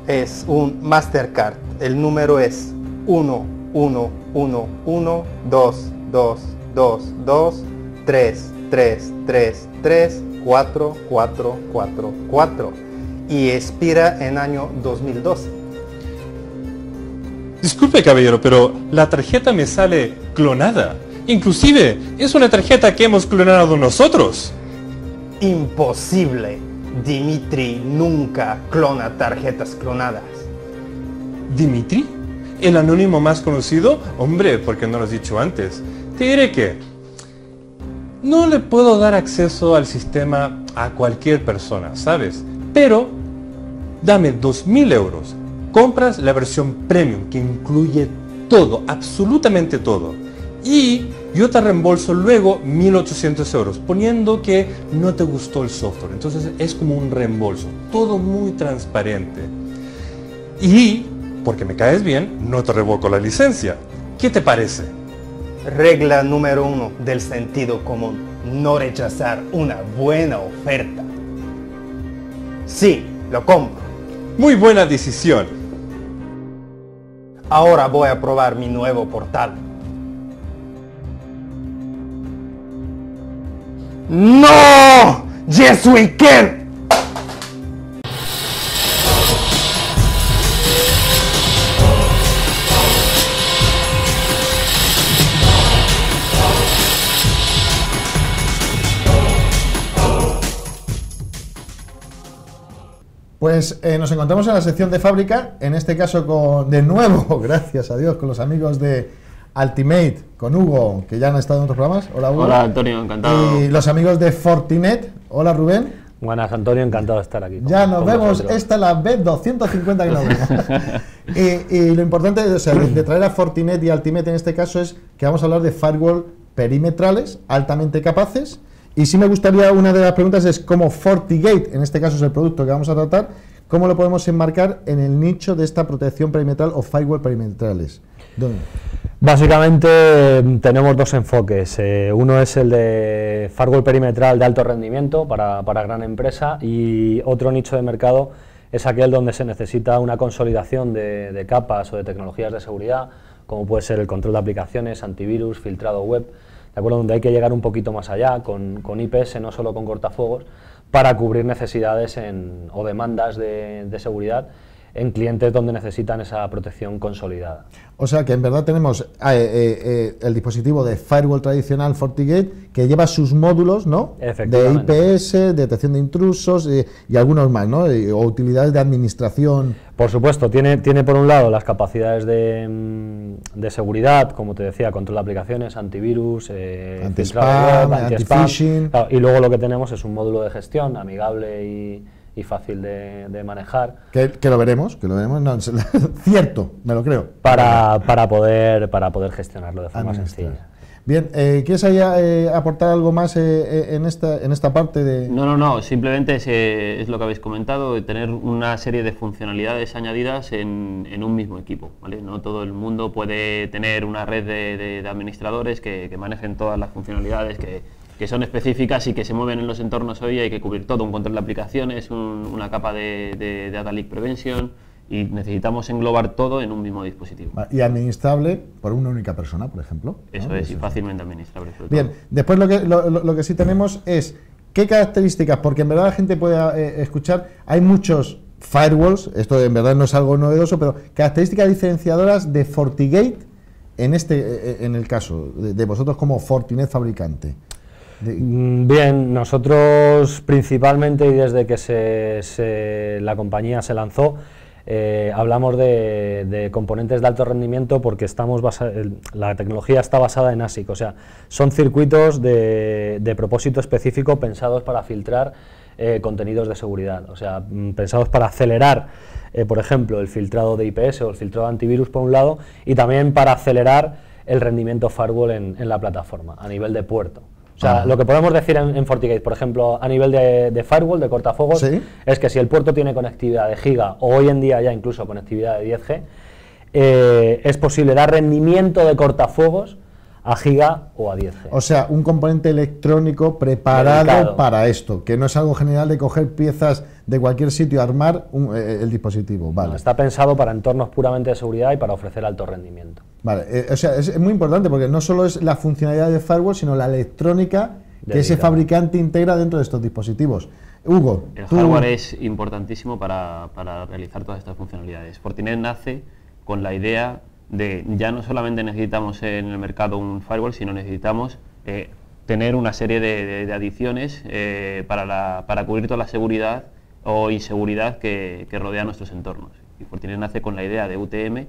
es un Mastercard. El número es 1111122233334444 y expira en año 2012. Disculpe, caballero, pero la tarjeta me sale clonada. Inclusive, es una tarjeta que hemos clonado nosotros. Imposible. Dimitri nunca clona tarjetas clonadas. ¿Dimitri? ¿El anónimo más conocido? Hombre, ¿por qué no lo has dicho antes? Te diré que no le puedo dar acceso al sistema a cualquier persona, ¿sabes? Pero dame 2.000 euros. Compras la versión premium que incluye todo, absolutamente todo. Y yo te reembolso luego 1.800 euros, poniendo que no te gustó el software. Entonces es como un reembolso, todo muy transparente. Y, porque me caes bien, no te revoco la licencia. ¿Qué te parece? Regla número 1 del sentido común. No rechazar una buena oferta. Sí, lo compro. Muy buena decisión. Ahora voy a probar mi nuevo portal. ¡No! ¡Yes we can! Pues nos encontramos en la sección de fábrica, en este caso de nuevo, gracias a Dios, con los amigos de Ultimate, con Hugo, que ya han estado en otros programas. Hola, Hugo. Hola, Antonio, encantado. Y los amigos de Fortinet. Hola, Rubén. Buenas, Antonio, encantado de estar aquí. Ya nos vemos, esta es la B250 que nos vemos. y lo importante, o sea, de traer a Fortinet y Ultimate en este caso es que vamos a hablar de firewall perimetrales altamente capaces. Y sí me gustaría, una de las preguntas es cómo FortiGate, en este caso es el producto que vamos a tratar, cómo lo podemos enmarcar en el nicho de esta protección perimetral o firewall perimetrales. ¿Dónde? Básicamente tenemos dos enfoques. Uno es el de firewall perimetral de alto rendimiento para gran empresa, y otro nicho de mercado es aquel donde se necesita una consolidación de capas o de tecnologías de seguridad, como puede ser el control de aplicaciones, antivirus, filtrado web, ¿de acuerdo? Donde hay que llegar un poquito más allá con IPS, no solo con cortafuegos, para cubrir necesidades o demandas de seguridad en clientes donde necesitan esa protección consolidada. O sea que en verdad tenemos el dispositivo de firewall tradicional FortiGate que lleva sus módulos, ¿no? De IPS, detección de intrusos y algunos más, ¿no? O utilidades de administración. Por supuesto, tiene por un lado las capacidades de seguridad, como te decía, control de aplicaciones, antivirus, anti-spam, anti-phishing. Claro, y luego lo que tenemos es un módulo de gestión amigable y fácil de manejar. Que lo veremos, no, cierto, me lo creo. Para poder gestionarlo de forma sencilla. Bien, ¿quieres aportar algo más en esta parte de...? No, simplemente es lo que habéis comentado, tener una serie de funcionalidades añadidas en un mismo equipo, ¿vale? No todo el mundo puede tener una red de administradores que manejen todas las funcionalidades que son específicas y que se mueven en los entornos hoy. Hay que cubrir todo, un control de aplicaciones, una capa de Data Leak Prevention, y necesitamos englobar todo en un mismo dispositivo. Y administrable por una única persona, por ejemplo. Eso, ¿no? Es, y fácilmente administrable. Bien, después lo que sí tenemos es qué características, porque en verdad la gente puede escuchar, hay muchos firewalls, esto en verdad no es algo novedoso, pero características diferenciadoras de FortiGate en el caso de vosotros como Fortinet fabricante. Bien, nosotros principalmente y desde que la compañía se lanzó, hablamos de componentes de alto rendimiento porque la tecnología está basada en ASIC, o sea, son circuitos de propósito específico pensados para filtrar contenidos de seguridad, o sea, pensados para acelerar, por ejemplo, el filtrado de IPS o el filtrado de antivirus por un lado, y también para acelerar el rendimiento firewall en la plataforma, a nivel de puerto. O sea, lo que podemos decir en FortiGate, por ejemplo, a nivel de firewall, de cortafuegos, ¿sí? Es que si el puerto tiene conectividad de giga, o hoy en día ya incluso conectividad de 10G, es posible dar rendimiento de cortafuegos a giga o a 10G. O sea, un componente electrónico preparado dedicado para esto, que no es algo general de coger piezas de cualquier sitio y armar el dispositivo. Vale. No, está pensado para entornos puramente de seguridad y para ofrecer alto rendimiento. Vale, o sea, es muy importante porque no solo es la funcionalidad de firewall, sino la electrónica que ese fabricante integra dentro de estos dispositivos. Hugo, el hardware es importantísimo para realizar todas estas funcionalidades. Fortinet nace con la idea de ya no solamente necesitamos en el mercado un firewall, sino necesitamos tener una serie de adiciones para cubrir toda la seguridad o inseguridad que rodea nuestros entornos. Y Fortinet nace con la idea de UTM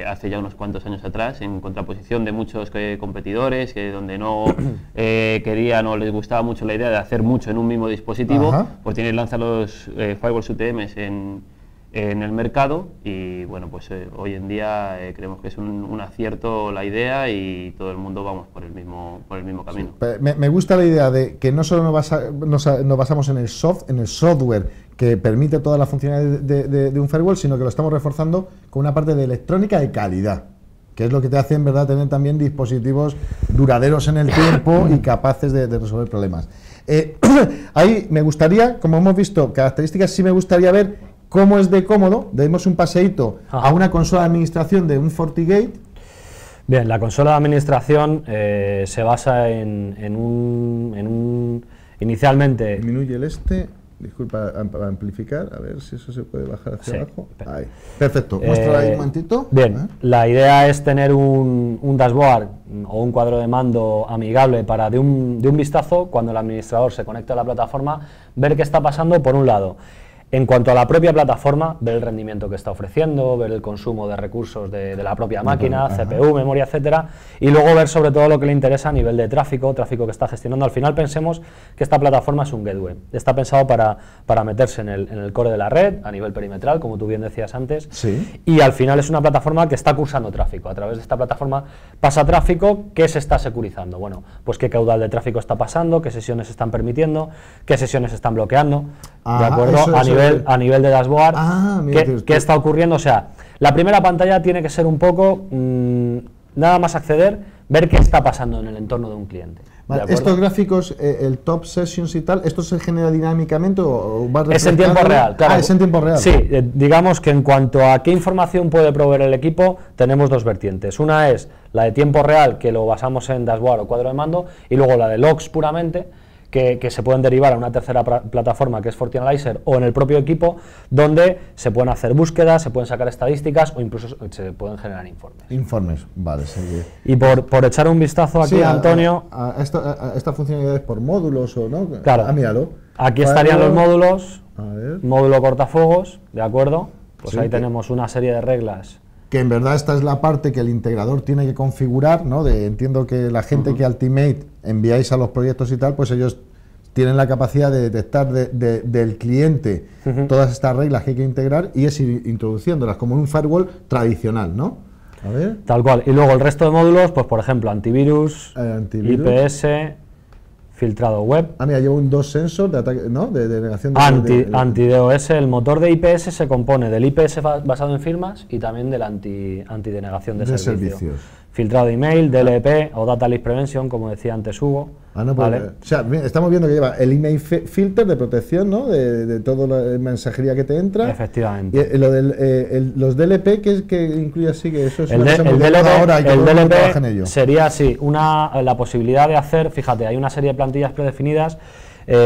hace ya unos cuantos años atrás, en contraposición de muchos competidores donde no querían o les gustaba mucho la idea de hacer mucho en un mismo dispositivo. Fortinet lanza los firewalls UTMs en el mercado y bueno, pues hoy en día creemos que es un acierto la idea y todo el mundo vamos por el mismo camino. Sí, me gusta la idea de que no solo nos basamos en el software que permite toda la funcionalidad de un firewall, sino que lo estamos reforzando con una parte de electrónica de calidad, que es lo que te hace en verdad tener también dispositivos duraderos en el tiempo y capaces de resolver problemas. Ahí me gustaría, como hemos visto, características, sí me gustaría ver cómo es de cómodo. Demos un paseíto a una consola de administración de un FortiGate. Bien, la consola de administración se basa inicialmente... Disminuye el disculpa, para amplificar, a ver si eso se puede bajar hacia abajo. Ahí. Perfecto, muéstralo ahí un momentito. Bien, la idea es tener un dashboard o un cuadro de mando amigable para de un vistazo, cuando el administrador se conecta a la plataforma, ver qué está pasando por un lado. En cuanto a la propia plataforma, ver el rendimiento que está ofreciendo, ver el consumo de recursos de la propia máquina, CPU, memoria, etcétera, y luego ver sobre todo lo que le interesa a nivel de tráfico que está gestionando. Al final pensemos que esta plataforma es un gateway, está pensado para meterse en el core de la red, a nivel perimetral, como tú bien decías antes, sí. Y al final es una plataforma que está cursando tráfico. A través de esta plataforma pasa tráfico que se está securizando. Bueno, pues qué caudal de tráfico está pasando, qué sesiones se están permitiendo, qué sesiones se están bloqueando, ¿de acuerdo? A nivel de dashboard, ¿qué está ocurriendo? O sea, la primera pantalla tiene que ser un poco, nada más acceder, ver qué está pasando en el entorno de un cliente. Vale, estos gráficos, el top sessions y tal, ¿esto se genera dinámicamente o va Es en tiempo real, claro. Es en tiempo real. Sí, digamos que en cuanto a qué información puede proveer el equipo, tenemos dos vertientes. Una es la de tiempo real, que lo basamos en dashboard o cuadro de mando, y luego la de logs puramente, que se pueden derivar a una tercera plataforma que es FortiAnalyzer o en el propio equipo, donde se pueden hacer búsquedas, se pueden sacar estadísticas o incluso se pueden generar informes. Informes, vale. Sí. Y por echar un vistazo aquí, Antonio... A esta funcionalidad es por módulos o no. Claro, míralo. Aquí estarían los módulos, a ver. Módulo cortafuegos, ¿de acuerdo? Pues sí, ahí tenemos una serie de reglas. Que en verdad esta es la parte que el integrador tiene que configurar, ¿no? Entiendo que la gente que Ultimate enviáis a los proyectos y tal, pues ellos tienen la capacidad de detectar del cliente todas estas reglas que hay que integrar y es ir introduciéndolas como en un firewall tradicional, ¿no? A ver. Tal cual. Y luego el resto de módulos, pues por ejemplo, antivirus, IPS, filtrado web. Mira, llevo un DOS sensor de ataque, ¿no? De negación de... Anti-DOS. El motor de IPS se compone del IPS basado en firmas y también del anti-denegación de servicios. Filtrado de email, DLP o Data Leak Prevention, como decía antes Hugo. ¿Vale? O sea, estamos viendo que lleva el email filter de protección, ¿no? De toda la mensajería que te entra. Efectivamente. Y lo los DLP, que incluye así, que eso es el DLP sería así, la posibilidad de hacer, fíjate, hay una serie de plantillas predefinidas.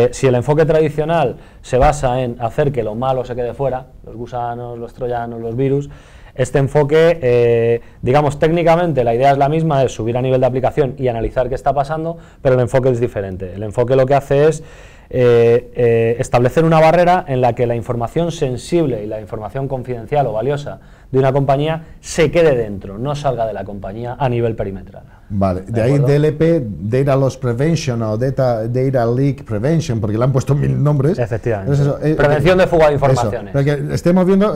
Si el enfoque tradicional se basa en hacer que lo malo se quede fuera, los gusanos, los troyanos, los virus, Este enfoque, digamos, técnicamente la idea es la misma, es subir a nivel de aplicación y analizar qué está pasando, pero el enfoque es diferente. El enfoque lo que hace es establecer una barrera en la que la información sensible y la información confidencial o valiosa de una compañía se quede dentro, no salga de la compañía a nivel perimetral. Vale, de ahí DLP, Data Loss Prevention o Data Leak Prevention, porque le han puesto 1000 nombres. Efectivamente. Entonces eso, prevención de fuga de informaciones. Eso, porque estemos viendo,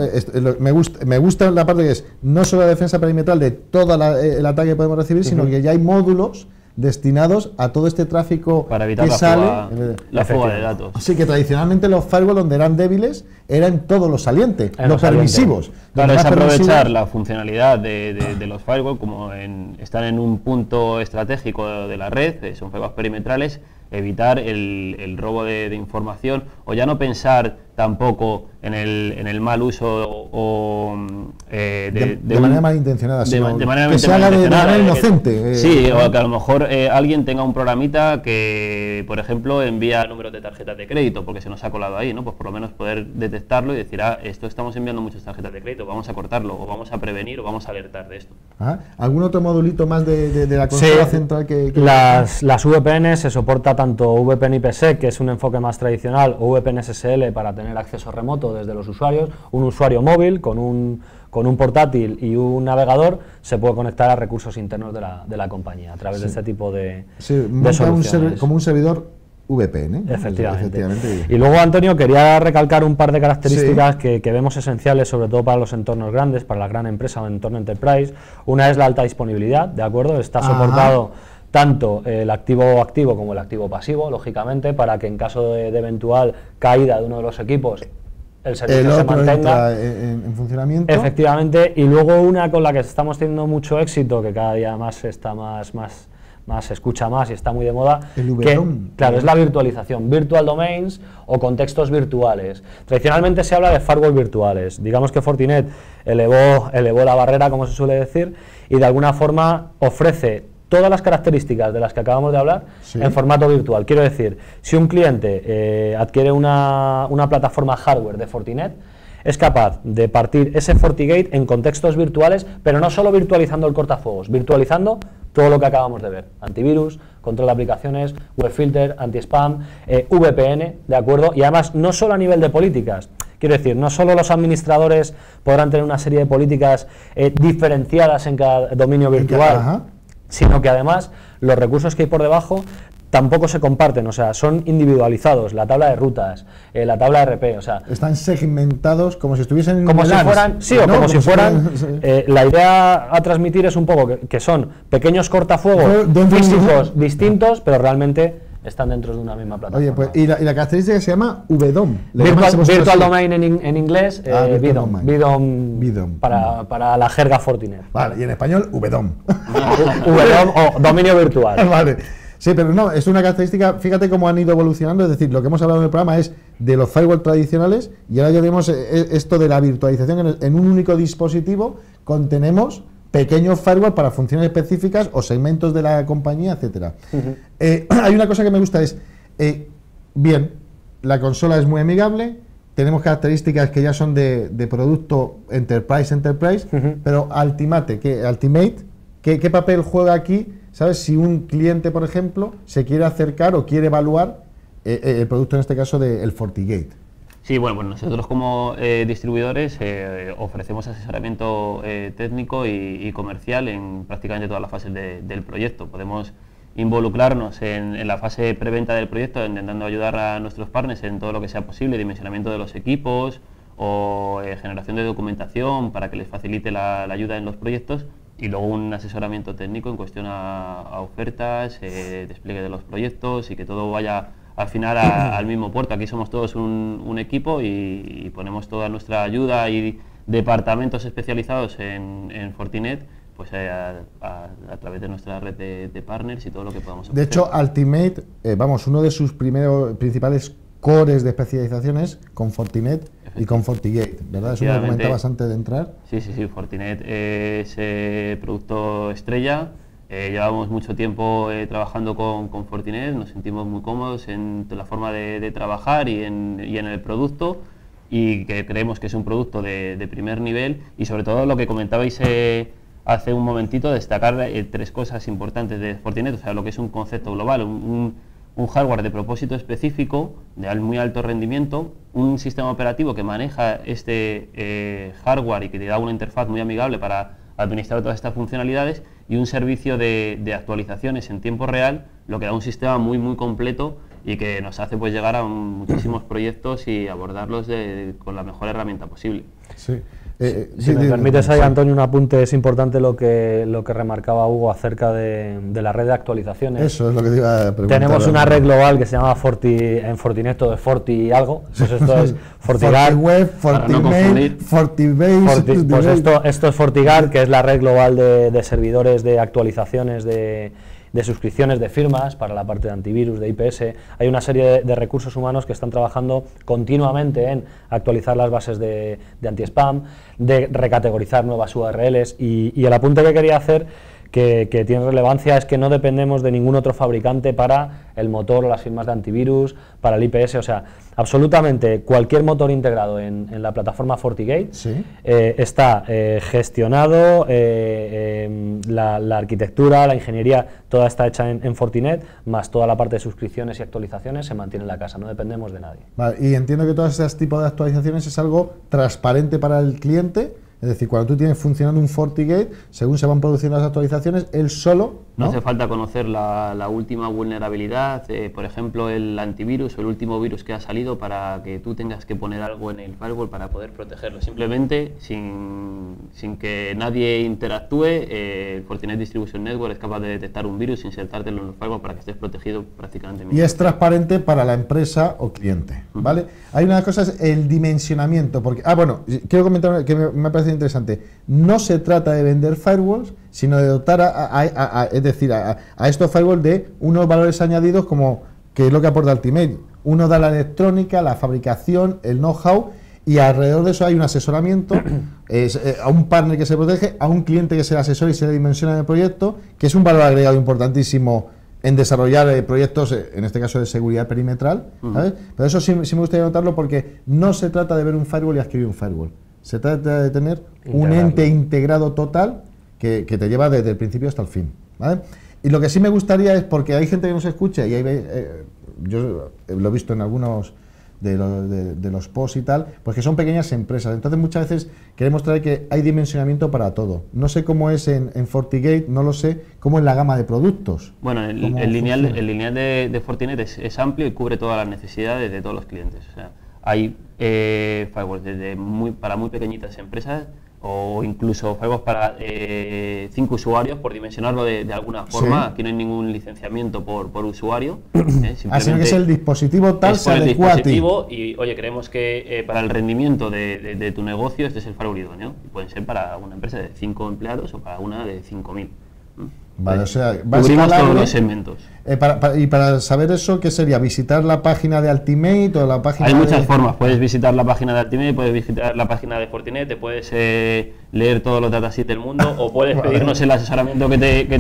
me gusta la parte que es no solo la defensa perimetral de todo el ataque que podemos recibir, sino que ya hay módulos destinados a todo este tráfico para evitar que la fuga de datos. Así que tradicionalmente los firewall donde eran débiles eran todo lo saliente, los permisivos. Claro, es aprovechar la funcionalidad de los firewall como están en un punto estratégico de la red, son firewalls perimetrales, evitar el robo de información, o ya no pensar tampoco en el mal uso de manera malintencionada, de manera que se haga de manera inocente. Sí, o que a lo mejor alguien tenga un programita que, por ejemplo, envía números de tarjetas de crédito porque se nos ha colado ahí, ¿no? Pues por lo menos poder detectarlo y decir, esto estamos enviando muchas tarjetas de crédito, vamos a cortarlo, o vamos a prevenir, o vamos a alertar de esto. ¿Algún otro modulito más de la consola central que las VPN se soporta tanto VPN IPsec, que es un enfoque más tradicional, o VPN SSL para tener acceso remoto desde los usuarios. Un usuario móvil con un portátil y un navegador se puede conectar a recursos internos de la compañía a través de este tipo de soluciones. Como un servidor VPN. Efectivamente. Y luego, Antonio, quería recalcar un par de características que vemos esenciales, sobre todo para los entornos grandes, para la gran empresa o entorno enterprise. Una es la alta disponibilidad, ¿de acuerdo? Está soportado tanto el activo activo como el activo pasivo, lógicamente, para que en caso de eventual caída de uno de los equipos, el servicio se mantenga en funcionamiento. Efectivamente. Y luego una con la que estamos teniendo mucho éxito, que cada día más está se escucha más y está muy de moda, claro, es la virtualización, virtual domains o contextos virtuales. Tradicionalmente se habla de firewall virtuales. Digamos que Fortinet elevó la barrera, como se suele decir, y de alguna forma ofrece todas las características de las que acabamos de hablar en formato virtual. Quiero decir, si un cliente adquiere una plataforma hardware de Fortinet, es capaz de partir ese FortiGate en contextos virtuales, pero no solo virtualizando el cortafuegos, virtualizando todo lo que acabamos de ver: antivirus, control de aplicaciones, web filter, anti-spam, VPN, ¿de acuerdo? Y además, no solo a nivel de políticas, quiero decir, no solo los administradores podrán tener una serie de políticas diferenciadas en cada dominio virtual, sino que además los recursos que hay por debajo tampoco se comparten, o sea, son individualizados, la tabla de rutas, la tabla de RP, o sea... Están segmentados como si estuviesen en como si fueran, la idea a transmitir es un poco que son pequeños cortafuegos físicos distintos, pero realmente están dentro de una misma plataforma. Oye, pues, y la característica se llama VDOM. Virtual Domain en inglés, VDOM, para la jerga Fortinet. Vale, y en español, VDOM. VDOM o dominio virtual. Vale. Sí, pero no, es una característica, fíjate cómo han ido evolucionando, es decir, lo que hemos hablado en el programa es de los firewall tradicionales y ahora ya tenemos esto de la virtualización en un único dispositivo, contenemos pequeños firewall para funciones específicas o segmentos de la compañía, etcétera. Hay una cosa que me gusta, bien, la consola es muy amigable, tenemos características que ya son de producto enterprise, pero Ultimate, ¿qué papel juega aquí? ¿Sabes? Si un cliente, por ejemplo, se quiere acercar o quiere evaluar el producto, en este caso, del FortiGate. Sí, bueno, pues nosotros como distribuidores ofrecemos asesoramiento técnico y comercial en prácticamente todas las fases del proyecto. Podemos involucrarnos en la fase preventa del proyecto, intentando ayudar a nuestros partners en todo lo que sea posible, dimensionamiento de los equipos o generación de documentación para que les facilite la ayuda en los proyectos. Y luego un asesoramiento técnico en cuestión a ofertas, despliegue de los proyectos y que todo vaya al final al mismo puerto. Aquí somos todos un equipo y ponemos toda nuestra ayuda y departamentos especializados en Fortinet pues a través de nuestra red de partners y todo lo que podamos ofrecer. De hecho, Ultimate, uno de sus principales cores de especializaciones con Fortinet y con FortiGate, ¿verdad? Eso me lo comentabas antes de entrar. Sí, Fortinet es producto estrella. Llevamos mucho tiempo trabajando con Fortinet, nos sentimos muy cómodos en la forma de trabajar y en el producto, y que creemos que es un producto de primer nivel, y sobre todo lo que comentabais hace un momentito, destacar 3 cosas importantes de Fortinet, o sea, lo que es un concepto global, un hardware de propósito específico, de muy alto rendimiento, un sistema operativo que maneja este hardware y que te da una interfaz muy amigable para administrar todas estas funcionalidades, y un servicio de actualizaciones en tiempo real, lo que da un sistema muy completo y que nos hace pues llegar a muchísimos proyectos y abordarlos con la mejor herramienta posible. Sí. Si me permites ahí, Antonio, un apunte, es importante lo que remarcaba Hugo acerca de la red de actualizaciones. Eso es lo que te iba a preguntar. Tenemos una red global que se llama en Fortinet todo es Forti algo, pues esto es FortiGuard, FortiWeb, FortiMail, FortiBase. Pues esto es FortiGuard, que es la red global de servidores de actualizaciones de suscripciones de firmas para la parte de antivirus, de IPS. Hay una serie de recursos humanos que están trabajando continuamente en actualizar las bases de anti-spam, de recategorizar nuevas URLs, y el apunte que quería hacer, que tiene relevancia, es que no dependemos de ningún otro fabricante para el motor o las firmas de antivirus, para el IPS, o sea, absolutamente cualquier motor integrado en la plataforma FortiGate, ¿sí? Está gestionado, la arquitectura, la ingeniería, toda está hecha en Fortinet, más toda la parte de suscripciones y actualizaciones se mantiene en la casa, no dependemos de nadie. Vale, y entiendo que todos esos tipos de actualizaciones es algo transparente para el cliente. Es decir, cuando tú tienes funcionando un FortiGate, según se van produciendo las actualizaciones, él solo... No hace falta conocer la última vulnerabilidad, por ejemplo, el antivirus o el último virus que ha salido, para que tú tengas que poner algo en el firewall para poder protegerlo. Simplemente, sin que nadie interactúe, el Fortinet Distribution Network es capaz de detectar un virus, insertártelo en el firewall para que estés protegido prácticamente. Y es transparente para la empresa o cliente, ¿vale? Hay una cosa, es el dimensionamiento, porque... bueno, quiero comentar que me parece interesante. No se trata de vender firewalls, sino de dotar a estos firewalls de unos valores añadidos, como que es lo que aporta Ultimate. Uno da la electrónica, la fabricación, el know-how, y alrededor de eso hay un asesoramiento a un partner que se protege, a un cliente que se le asesora y se le dimensiona en el proyecto, que es un valor agregado importantísimo en desarrollar proyectos, en este caso de seguridad perimetral, ¿sabes? Pero eso sí me gustaría notarlo, porque no se trata de ver un firewall y adquirir un firewall. Se trata de tener un ente integrado total que te lleva desde el principio hasta el fin, ¿vale? Y lo que sí me gustaría es, porque hay gente que nos escucha, y yo lo he visto en algunos de los posts y tal, pues que son pequeñas empresas. Entonces muchas veces queremos traer que hay dimensionamiento para todo. No sé cómo es en FortiGate, no lo sé, cómo es la gama de productos. Bueno, el lineal de Fortinet es amplio y cubre todas las necesidades de todos los clientes. O sea, hay firewalls para muy pequeñitas empresas, o incluso firewalls para 5 usuarios, por dimensionarlo de alguna forma. Sí. Aquí no hay ningún licenciamiento por usuario. Así que es el dispositivo tal, se adecua a ti. Y oye, creemos que para el rendimiento de tu negocio este es el firewall idóneo. Pueden ser para una empresa de 5 empleados o para una de 5.000. Vale, o sea, cubrimos todos los segmentos. Y para saber eso, ¿qué sería? ¿Visitar la página de Ultimate o la página? Hay muchas formas. Puedes visitar la página de Ultimate, puedes visitar la página de Fortinet, te puedes leer todos los datasheets del mundo, o puedes pedirnos el asesoramiento que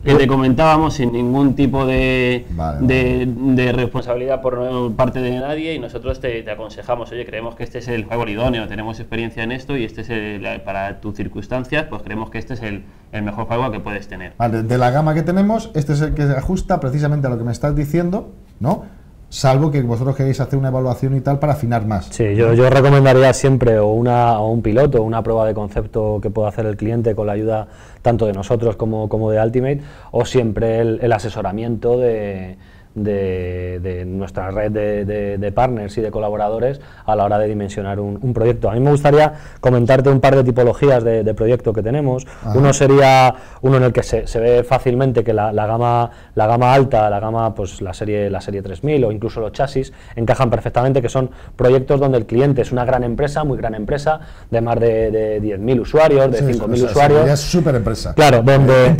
te comentábamos, sin ningún tipo de responsabilidad por parte de nadie, y nosotros te aconsejamos. Oye, creemos que este es el firewall idóneo, tenemos experiencia en esto, y este es para tus circunstancias, pues creemos que este es el mejor firewall que puedes tener. Vale, de la gama que tenemos, este es el que se ajusta precisamente a lo que me estás diciendo, ¿no? Salvo que vosotros queréis hacer una evaluación y tal para afinar más. Sí, yo recomendaría siempre o un piloto, una prueba de concepto que pueda hacer el cliente con la ayuda tanto de nosotros como de Ultimate, o siempre el asesoramiento de nuestra red de partners y de colaboradores a la hora de dimensionar un proyecto. A mí me gustaría comentarte un par de tipologías de proyecto que tenemos. Uno sería uno en el que se ve fácilmente que la gama alta, pues la serie 3000 o incluso los chasis encajan perfectamente, que son proyectos donde el cliente es una gran empresa, muy gran empresa, de más de 10.000 usuarios, de 5.000 usuarios. Es súper empresa. Claro, donde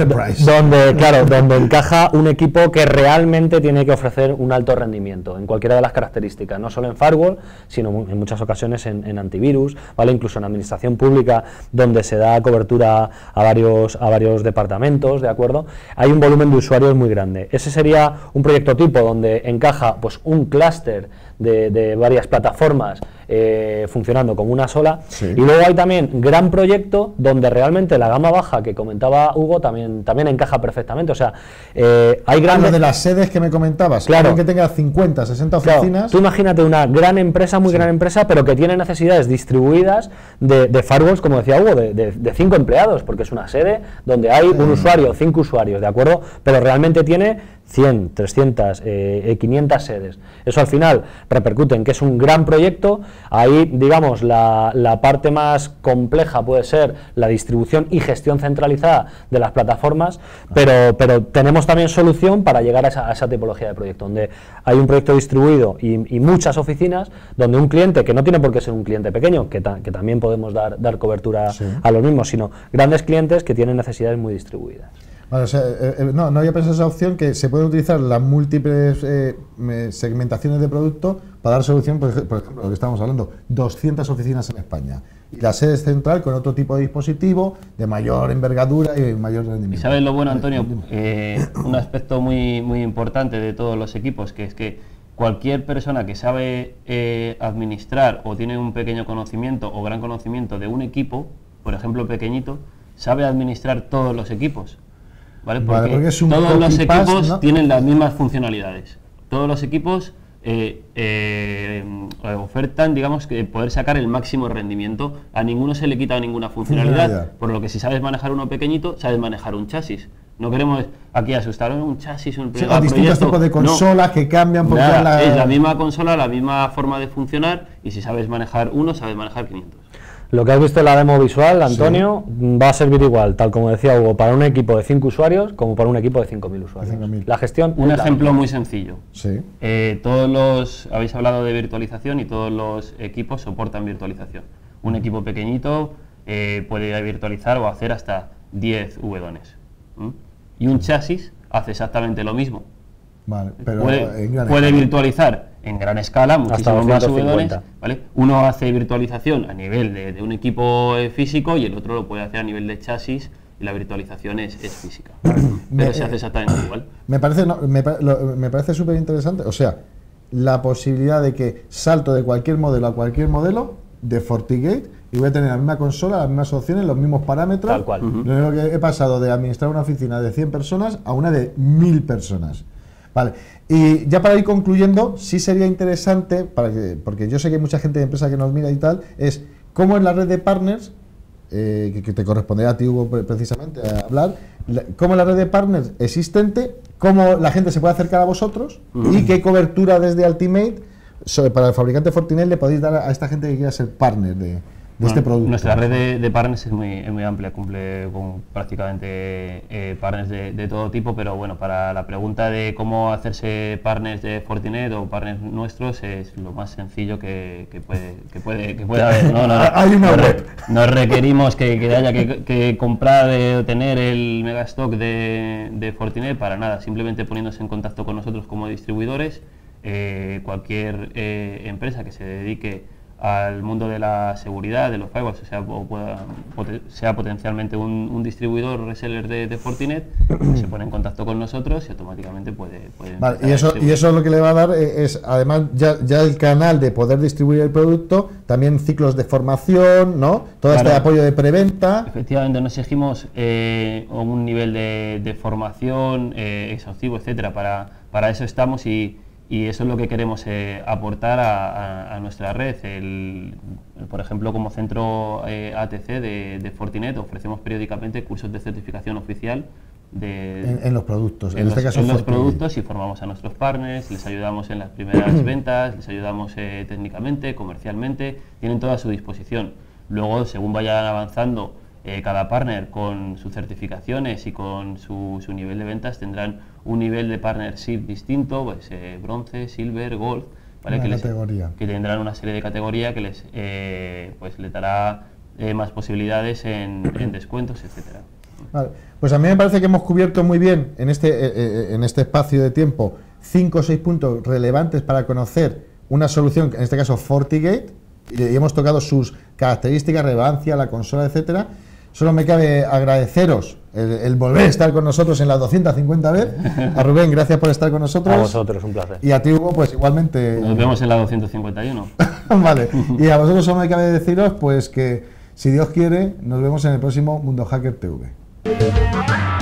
encaja un equipo que realmente tiene que ofrecer un alto rendimiento en cualquiera de las características, no solo en firewall, sino en muchas ocasiones en antivirus, ¿vale? Incluso en administración pública, donde se da cobertura a varios departamentos, ¿de acuerdo? Hay un volumen de usuarios muy grande. Ese sería un proyecto tipo donde encaja pues un clúster de varias plataformas funcionando como una sola. Sí. Y luego hay también gran proyecto donde realmente la gama baja que comentaba Hugo también encaja perfectamente. O sea, hay grandes... de las sedes que me comentabas, claro, que tenga 50, 60 claro, oficinas. tú imagínate una gran empresa, muy gran empresa, pero que tiene necesidades distribuidas de firewalls, como decía Hugo, de 5 empleados, porque es una sede donde hay un usuario, 5 usuarios, ¿de acuerdo? Pero realmente tiene 100, 300, 500 sedes. Eso al final repercute en que es un gran proyecto. Ahí, digamos, la parte más compleja puede ser la distribución y gestión centralizada de las plataformas, pero tenemos también solución para llegar a esa tipología de proyecto, donde hay un proyecto distribuido y muchas oficinas, donde un cliente, que no tiene por qué ser un cliente pequeño, que también podemos dar cobertura a los mismos, sino grandes clientes que tienen necesidades muy distribuidas. Vale, o sea, no había pensado esa opción, que se pueden utilizar las múltiples segmentaciones de producto para dar solución, por ejemplo, lo que estábamos hablando, 200 oficinas en España. Y la sede central con otro tipo de dispositivo, de mayor envergadura y mayor rendimiento. ¿Y sabes lo bueno, Antonio? Un aspecto muy importante de todos los equipos, que es que cualquier persona que sabe administrar o tiene un pequeño conocimiento o gran conocimiento de un equipo, por ejemplo pequeñito, sabe administrar todos los equipos. ¿Vale? Porque es un todos los equipos, ¿no?, tienen las mismas funcionalidades. Todos los equipos ofertan, digamos, que poder sacar el máximo rendimiento. A ninguno se le quita ninguna funcionalidad, por lo que si sabes manejar uno pequeñito, sabes manejar un chasis. No queremos aquí asustar un chasis, un distintos tipos de consolas que cambian porque es la misma consola, la misma forma de funcionar, y si sabes manejar uno, sabes manejar 500. Lo que has visto en la demo visual, Antonio, va a servir igual, tal como decía Hugo, para un equipo de 5 usuarios como para un equipo de 5.000 usuarios. 5.000. La gestión... Un ejemplo muy sencillo. Sí. Habéis hablado de virtualización y todos los equipos soportan virtualización. Un equipo pequeñito puede virtualizar o hacer hasta 10 W. Y un chasis hace exactamente lo mismo. Vale, pero puede virtualizar en gran escala, muchísimo más W, ¿vale? Uno hace virtualización a nivel de un equipo físico y el otro lo puede hacer a nivel de chasis, y la virtualización es física. Pero se hace exactamente igual. Me parece súper interesante, o sea, la posibilidad de que salto de cualquier modelo a cualquier modelo de FortiGate y voy a tener la misma consola, las mismas opciones, los mismos parámetros. Tal cual. Lo único que he pasado de administrar una oficina de 100 personas a una de 1000 personas. Vale, y ya para ir concluyendo, sí sería interesante, porque yo sé que hay mucha gente de empresa que nos mira y tal, es cómo en la red de partners, que te corresponderá a ti, Hugo, precisamente a hablar, cómo en la red de partners existente, cómo la gente se puede acercar a vosotros y qué cobertura desde Ultimate para el fabricante Fortinet le podéis dar a esta gente que quiera ser partner de este producto. Nuestra red de partners es muy amplia, cumple con prácticamente partners de todo tipo, pero bueno, para la pregunta de cómo hacerse partners de Fortinet o partners nuestros, es lo más sencillo que puede haber. Hay una web. No requerimos que haya que comprar o tener el megastock de Fortinet para nada, simplemente poniéndose en contacto con nosotros como distribuidores. Cualquier empresa que se dedique al mundo de la seguridad, de los firewalls, sea potencialmente un distribuidor o reseller de Fortinet, se pone en contacto con nosotros y automáticamente puede vale, y eso lo que le va a dar es, además, ya el canal de poder distribuir el producto, también ciclos de formación, ¿no? Todo este apoyo de preventa. Efectivamente, no exigimos un nivel de formación exhaustivo, etcétera. Para eso estamos y eso es lo que queremos aportar a nuestra red. Por ejemplo, como centro ATC de Fortinet, ofrecemos periódicamente cursos de certificación oficial en los productos. En los productos, y formamos a nuestros partners, les ayudamos en las primeras ventas, les ayudamos técnicamente, comercialmente, tienen todo a su disposición. Luego, según vayan avanzando cada partner con sus certificaciones y con su nivel de ventas, tendrán un nivel de partnership distinto, pues bronce, silver, gold, ¿vale? Que tendrán una serie de categorías que les dará más posibilidades en descuentos, etcétera. Vale. Pues a mí me parece que hemos cubierto muy bien en este espacio de tiempo 5 o 6 puntos relevantes para conocer una solución, en este caso FortiGate, y hemos tocado sus características, relevancia, la consola, etcétera. Solo me cabe agradeceros el volver a estar con nosotros en la 250 vez. A Rubén, gracias por estar con nosotros. A vosotros, un placer. Y a ti, Hugo, pues igualmente. Nos vemos en la 251. Vale. Y a vosotros solo me cabe deciros pues que, si Dios quiere, nos vemos en el próximo Mundo Hacker TV.